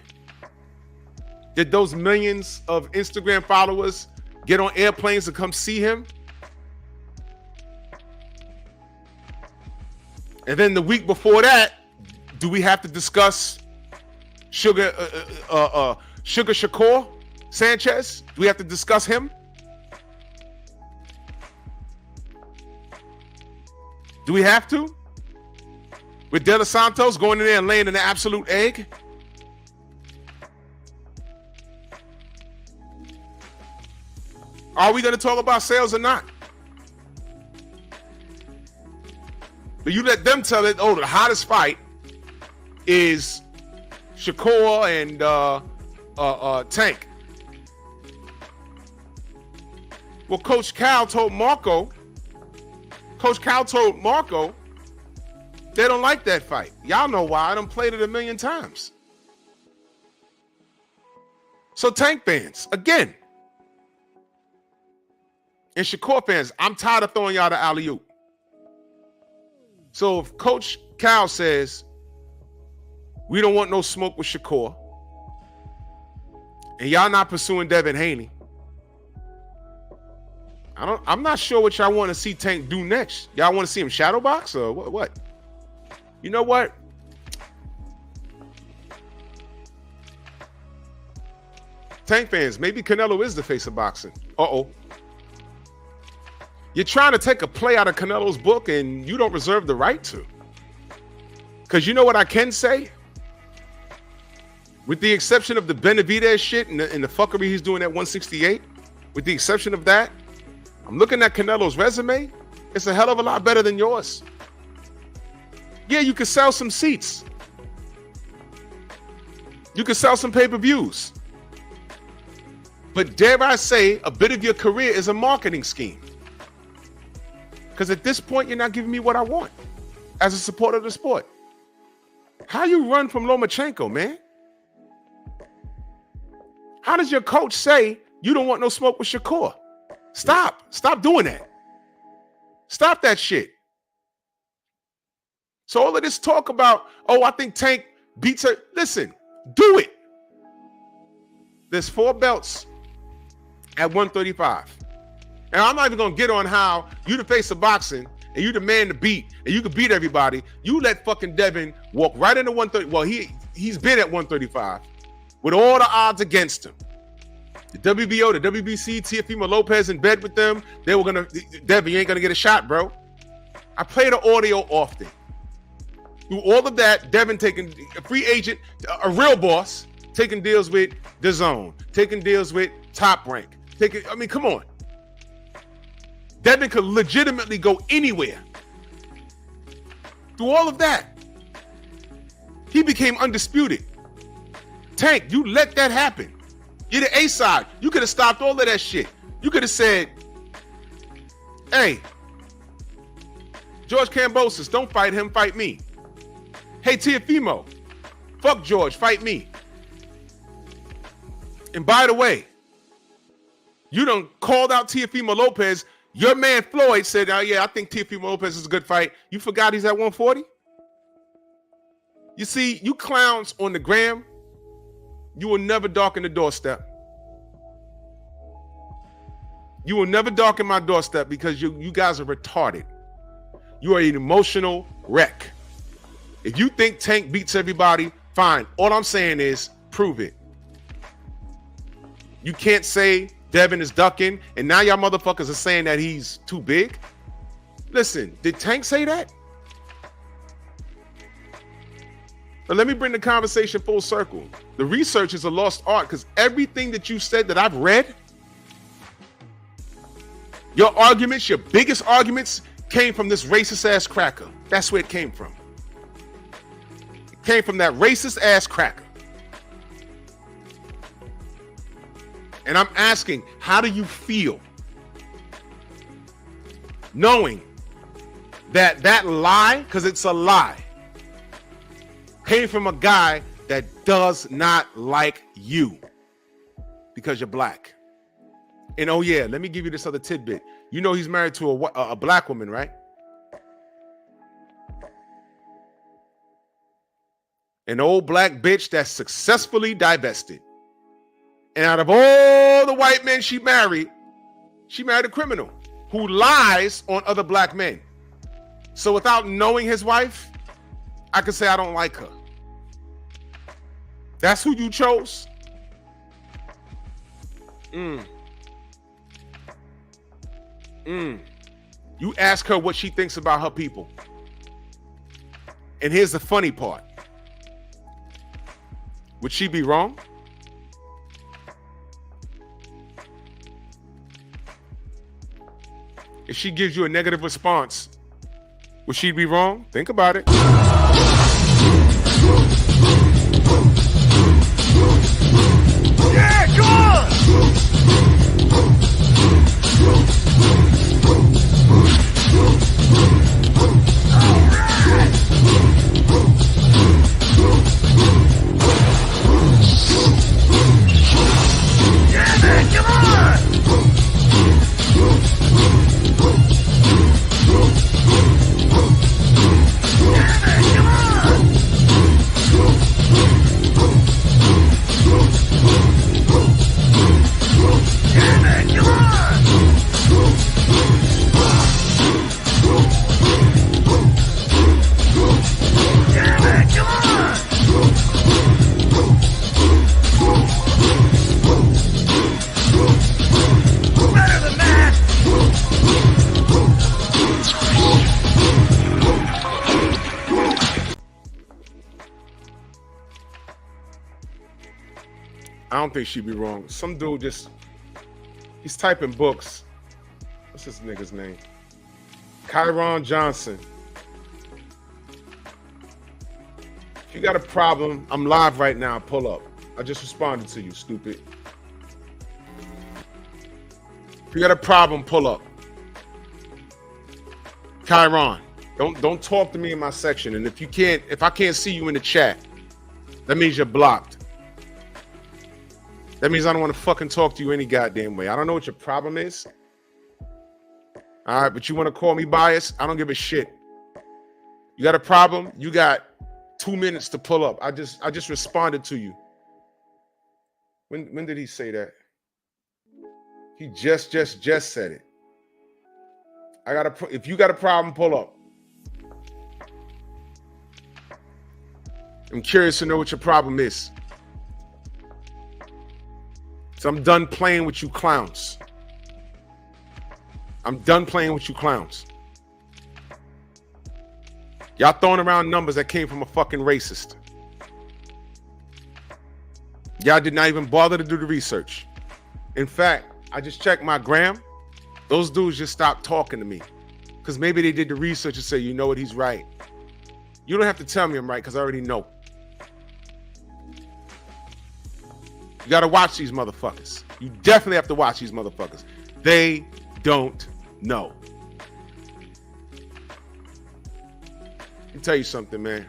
Did those millions of Instagram followers get on airplanes to come see him? And then the week before that, do we have to discuss Sugar Shakur Sanchez? Do we have to discuss him? Do we have to? With De Los Santos going in there and laying an absolute egg? Are we going to talk about sales or not? But you let them tell it, the hottest fight is Shakur and Tank. Well, Coach Cal told Marco they don't like that fight. Y'all know why. I done played it 1,000,000 times. So Tank fans, again, and Shakur fans, I'm tired of throwing y'all the alley-oop. So if Coach Cal says, we don't want no smoke with Shakur, and y'all not pursuing Devin Haney, I'm not sure what y'all want to see Tank do next. Y'all want to see him shadow box or what? You know what? Tank fans, maybe Canelo is the face of boxing. Uh-oh. You're trying to take a play out of Canelo's book and you don't reserve the right to. Because you know what I can say? With the exception of the Benavidez shit and the fuckery he's doing at 168, with the exception of that, I'm looking at Canelo's resume. It's a hell of a lot better than yours. Yeah, you can sell some seats. You can sell some pay-per-views. But dare I say, a bit of your career is a marketing scheme. Because at this point, you're not giving me what I want as a supporter of the sport. How you run from Lomachenko, man? How does your coach say you don't want no smoke with Shakur? Stop doing that. Stop that shit. So all of this talk about, oh, I think Tank beats her. Listen, do it. There's 4 belts at 135. And I'm not even going to get on how you the face of boxing and you the man to beat and you can beat everybody. You let fucking Devin walk right into 130. Well, he's been at 135 with all the odds against him. The WBO, the WBC, Teofimo Lopez in bed with them. They were going to, Devin, you ain't going to get a shot, bro. I play the audio often. Through all of that, Devin taking a free agent, a real boss, taking deals with DAZN, taking deals with Top Rank. I mean, come on. Devin could legitimately go anywhere. Through all of that, he became undisputed. Tank, you let that happen. You're the A side. You could have stopped all of that shit. You could have said, hey, George Kambosos, don't fight him, fight me. Hey, Teofimo, fuck George, fight me. And by the way, you done called out Teofimo Lopez. Your man Floyd said, oh yeah, I think Teofimo Lopez is a good fight. You forgot he's at 140? You see, you clowns on the gram, you will never darken the doorstep. You will never darken my doorstep because you guys are retarded. You are an emotional wreck. If you think Tank beats everybody, fine. All I'm saying is prove it. You can't say Devin is ducking, and now y'all motherfuckers are saying that he's too big. Listen, did Tank say that? But let me bring the conversation full circle. The research is a lost art because everything that you said that I've read, your arguments, your biggest arguments came from this racist ass cracker. That's where it came from. It came from that racist ass cracker. And I'm asking, how do you feel knowing that that lie, because it's a lie, came from a guy that does not like you because you're black? And oh yeah, let me give you this other tidbit. You know he's married to a black woman, right? An old black bitch that's successfully divested. And out of all the white men she married a criminal who lies on other black men. So without knowing his wife, I could say I don't like her. That's who you chose? You ask her what she thinks about her people. And here's the funny part. Would she be wrong? If she gives you a negative response, would she be wrong? Think about it. Yeah, come on! All right! Yeah, man, come on! Yeah, man, come on! Yeah, man, come on! Yeah, man, come on! Better than that! I don't think she'd be wrong. Some dude he's typing books. What's this nigga's name? Kyron Johnson. If you got a problem, I'm live right now. Pull up. I just responded to you, stupid. If you got a problem, pull up. Kyron, don't talk to me in my section. And if I can't see you in the chat, that means you're blocked. That means I don't want to fucking talk to you any goddamn way. I don't know what your problem is. All right, but you want to call me biased? I don't give a shit. You got a problem? You got 2 minutes to pull up. I just responded to you. When did he say that? He just said it. If you got a problem, pull up. I'm curious to know what your problem is. So I'm done playing with you clowns. I'm done playing with you clowns. Y'all throwing around numbers that came from a fucking racist. Y'all did not even bother to do the research. In fact, I just checked my gram. Those dudes just stopped talking to me. Because maybe they did the research and say, you know what, he's right. You don't have to tell me I'm right, because I already know. You got to watch these motherfuckers. You definitely have to watch these motherfuckers. They don't know. Let me tell you something, man.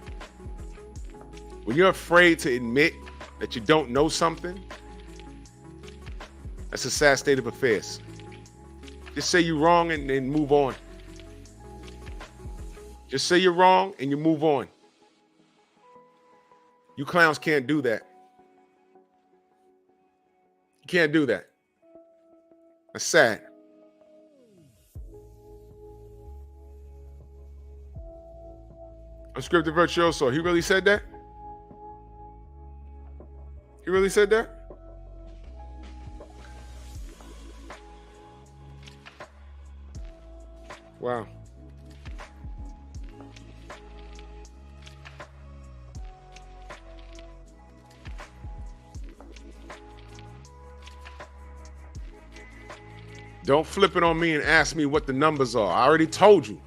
When you're afraid to admit that you don't know something, that's a sad state of affairs. Just say you're wrong and move on. Just say you're wrong and you move on. You clowns can't do that. You can't do that. That's sad. Unscripted virtuoso. He really said that? He really said that? Wow. Don't flip it on me and ask me what the numbers are. I already told you.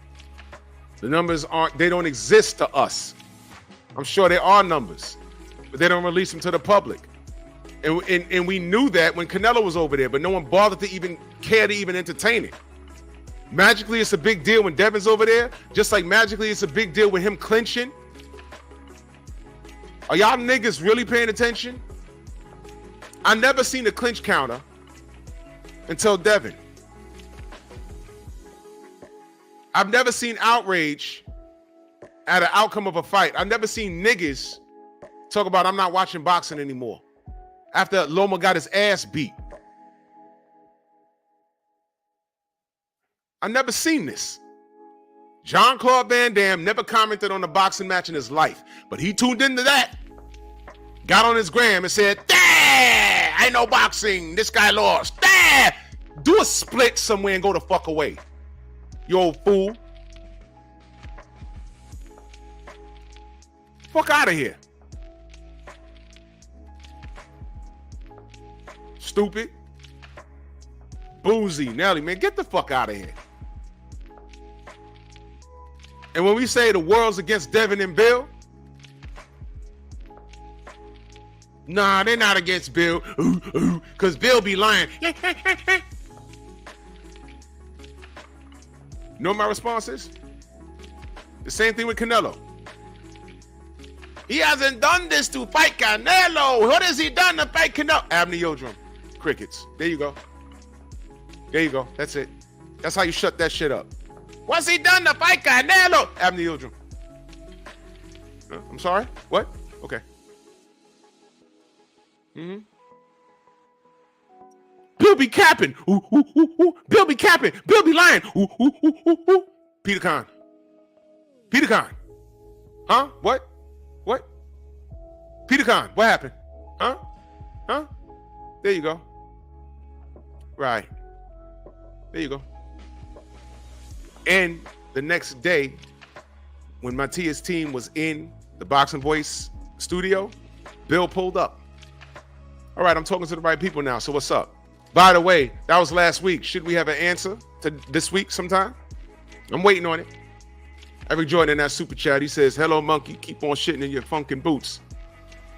The numbers they don't exist to us. I'm sure there are numbers, but they don't release them to the public. And we knew that when Canelo was over there, but no one bothered to even care to even entertain it. Magically, it's a big deal when Devin's over there, just like magically it's a big deal with him clinching. Are y'all niggas really paying attention? I never seen a clinch counter until Devin. I've never seen outrage at an outcome of a fight. I've never seen niggas talk about I'm not watching boxing anymore after Loma got his ass beat. I've never seen this. Jean-Claude Van Damme never commented on a boxing match in his life, but he tuned into that, got on his gram and said, "Dah, ain't no boxing. This guy lost. Dah." Do a split somewhere and go the fuck away, you old fool. Fuck out of here. Stupid. Boozy. Nelly, man, get the fuck out of here. And when we say the world's against Devin and Bill, nah, they're not against Bill. Because Bill be lying. You know what my response is? The same thing with Canelo. He hasn't done this to fight Canelo. What has he done to fight Canelo? Amniodrum. Crickets. There you go. There you go. That's it. That's how you shut that shit up. What's he done to fight Canelo? Amniodrum. I'm sorry? What? Okay. Bill be capping. Ooh, ooh, ooh, ooh. Bill be capping. Bill be lying. Ooh, ooh, ooh, ooh, ooh. Peter Khan. Peter Khan. Huh? What? What? Peter Khan. What happened? Huh? Huh? There you go. Right. There you go. And the next day, when Matias' team was in the Boxing Voice studio, Bill pulled up. All right, I'm talking to the right people now, so what's up? By the way, that was last week. Should we have an answer to this week sometime? I'm waiting on it. Eric Jordan in that super chat, he says, "Hello, monkey. Keep on shitting in your funkin' boots.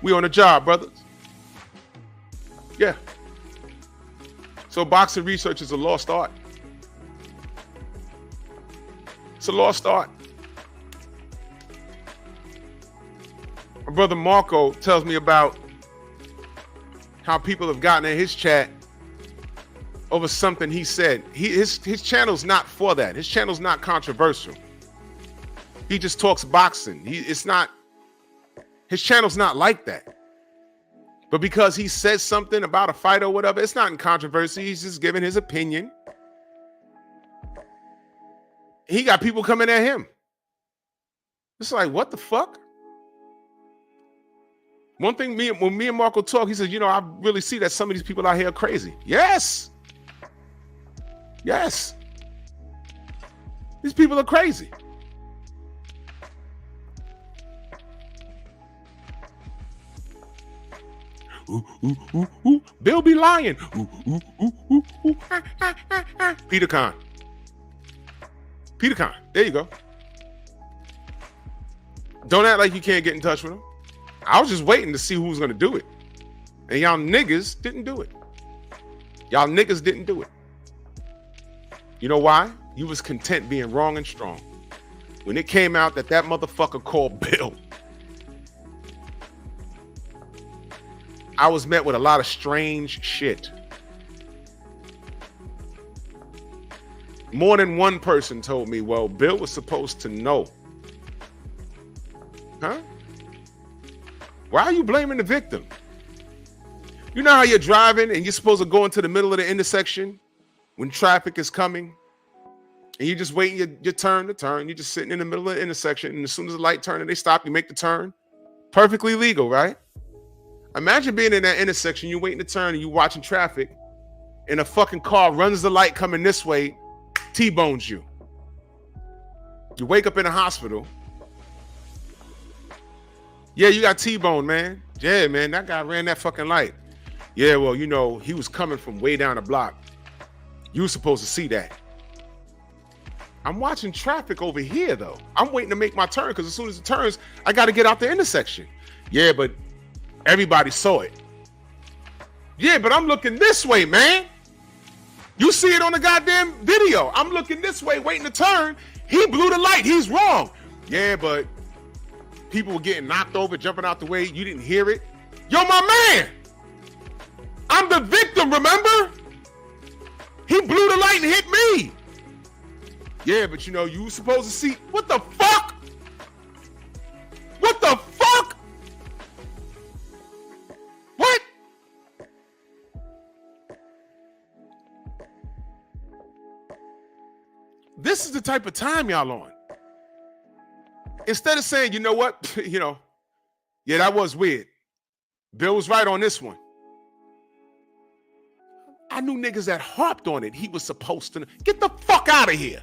We on the job, brothers." Yeah. So boxing research is a lost art. It's a lost art. My brother Marco tells me about how people have gotten in his chat over something he said. His channel's not for that. His channel's not controversial. He just talks boxing. His channel's not like that. But because he says something about a fight or whatever, it's not in controversy. He's just giving his opinion. He got people coming at him. It's like, what the fuck? One thing, when me and Marco talk, he says, you know, I really see that some of these people out here are crazy. Yes. Yes. These people are crazy. Ooh, ooh, ooh, ooh. Bill be lying. Ooh, ooh, ooh, ooh, ooh. Peter Khan. Peter Khan. There you go. Don't act like you can't get in touch with him. I was just waiting to see who was going to do it. And y'all niggas didn't do it. Y'all niggas didn't do it. You know why? You was content being wrong and strong. When it came out that motherfucker called Bill, I was met with a lot of strange shit. More than one person told me, well, Bill was supposed to know. Huh? Why are you blaming the victim? You know how you're driving and you're supposed to go into the middle of the intersection when traffic is coming, and you're just waiting your turn to turn. You're just sitting in the middle of the intersection, and as soon as the light turns and they stop, you make the turn. Perfectly legal, right? Imagine being in that intersection, you're waiting to turn and you're watching traffic, and a fucking car runs the light coming this way, T-bones you. You wake up in a hospital. Yeah, you got T-bone, man. Yeah, man, that guy ran that fucking light. Yeah, well, you know, he was coming from way down the block. You were supposed to see that. I'm watching traffic over here, though. I'm waiting to make my turn, because as soon as it turns, I got to get out the intersection. Yeah, but everybody saw it. Yeah, but I'm looking this way, man. You see it on the goddamn video. I'm looking this way, waiting to turn. He blew the light. He's wrong. Yeah, but people were getting knocked over, jumping out the way. You didn't hear it. Yo, my man. I'm the victim, remember? He blew the light and hit me. Yeah, but you know, you were supposed to see. What the fuck? What the fuck? What? This is the type of time y'all on. Instead of saying, you know what, you know, yeah, that was weird. Bill was right on this one. I knew niggas that harped on it. He was supposed to get the fuck out of here.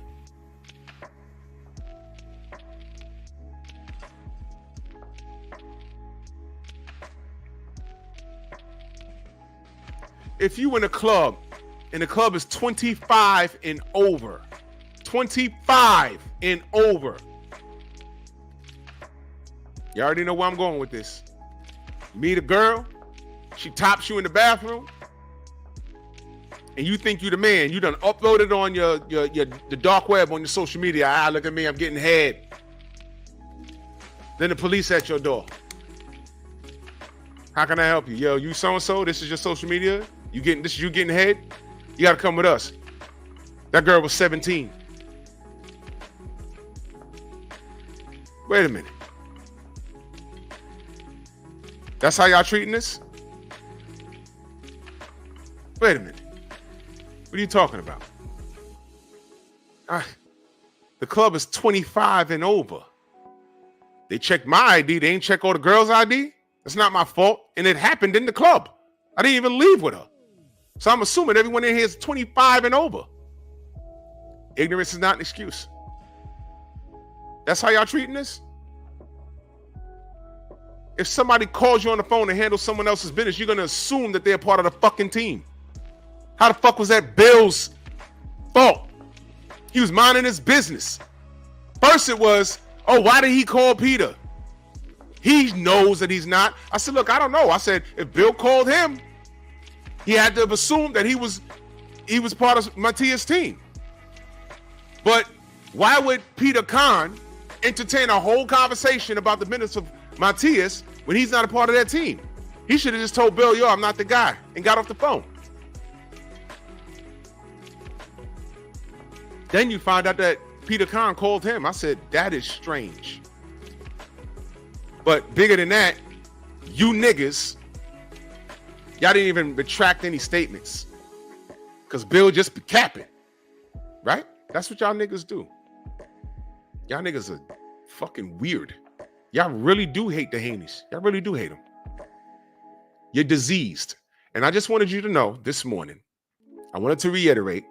If you in a club and the club is 25 and over, 25 and over, you already know where I'm going with this. You meet a girl, she tops you in the bathroom, and you think you the man. You done uploaded on the dark web on your social media. Ah, look at me, I'm getting head. Then the police at your door. How can I help you? Yo, you so-and-so, this is your social media? You getting head? You gotta come with us. That girl was 17. Wait a minute. That's how y'all treating this? Wait a minute. What are you talking about? The club is 25 and over. They checked my ID. They ain't check all the girls' ID. That's not my fault. And it happened in the club. I didn't even leave with her. So I'm assuming everyone in here is 25 and over. Ignorance is not an excuse. That's how y'all treating this? If somebody calls you on the phone and handles someone else's business, you're going to assume that they're part of the fucking team. How the fuck was that Bill's fault? He was minding his business. First it was, oh, why did he call Peter? He knows that he's not. I said, look, I don't know. I said, if Bill called him, he had to have assumed that he was part of Matias' team. But why would Peter Khan entertain a whole conversation about the business of Matias when he's not a part of that team? He should have just told Bill, yo, I'm not the guy, and got off the phone. Then you find out that Peter Khan called him. I said, that is strange. But bigger than that, you niggas, y'all didn't even retract any statements. Because Bill just be capping. Right? That's what y'all niggas do. Y'all niggas are fucking weird. Y'all really do hate the Haneys. Y'all really do hate them. You're diseased. And I just wanted you to know this morning, I wanted to reiterate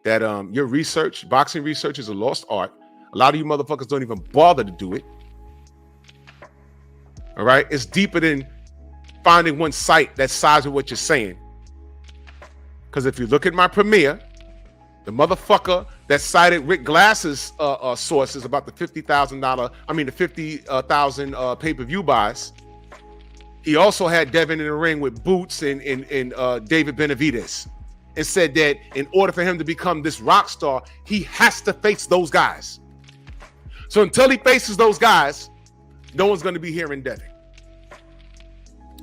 that your research, boxing research, is a lost art. A lot of you motherfuckers don't even bother to do it. All right? It's deeper than finding one site that sides with what you're saying. Because if you look at my premiere, the motherfucker that cited Rick Glass's sources about the $50,000 pay-per-view buys, he also had Devin in the ring with Boots and David Benavidez, and said that in order for him to become this rock star, he has to face those guys. So until he faces those guys, no one's going to be hearing Devin.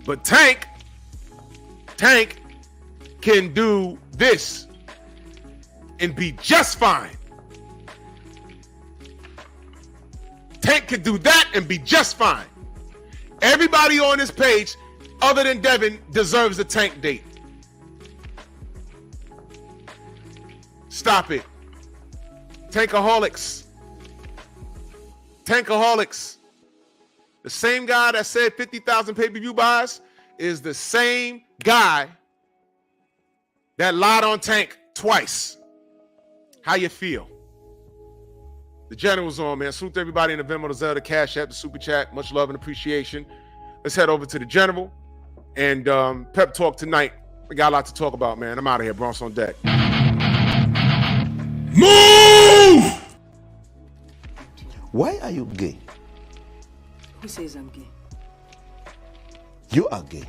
But Tank can do this and be just fine. Tank can do that and be just fine. Everybody on this page, other than Devin, deserves a Tank date. Stop it. Tankaholics. Tankaholics. The same guy that said 50,000 pay-per-view buys is the same guy that lied on Tank twice. How you feel? The General's on, man. Salute to everybody in the Venmo, the Zelda, Cash App, the Super Chat. Much love and appreciation. Let's head over to the General and pep talk tonight. We got a lot to talk about, man. I'm out of here. Bronx on deck. Move! Why are you gay? Who says I'm gay? You are gay.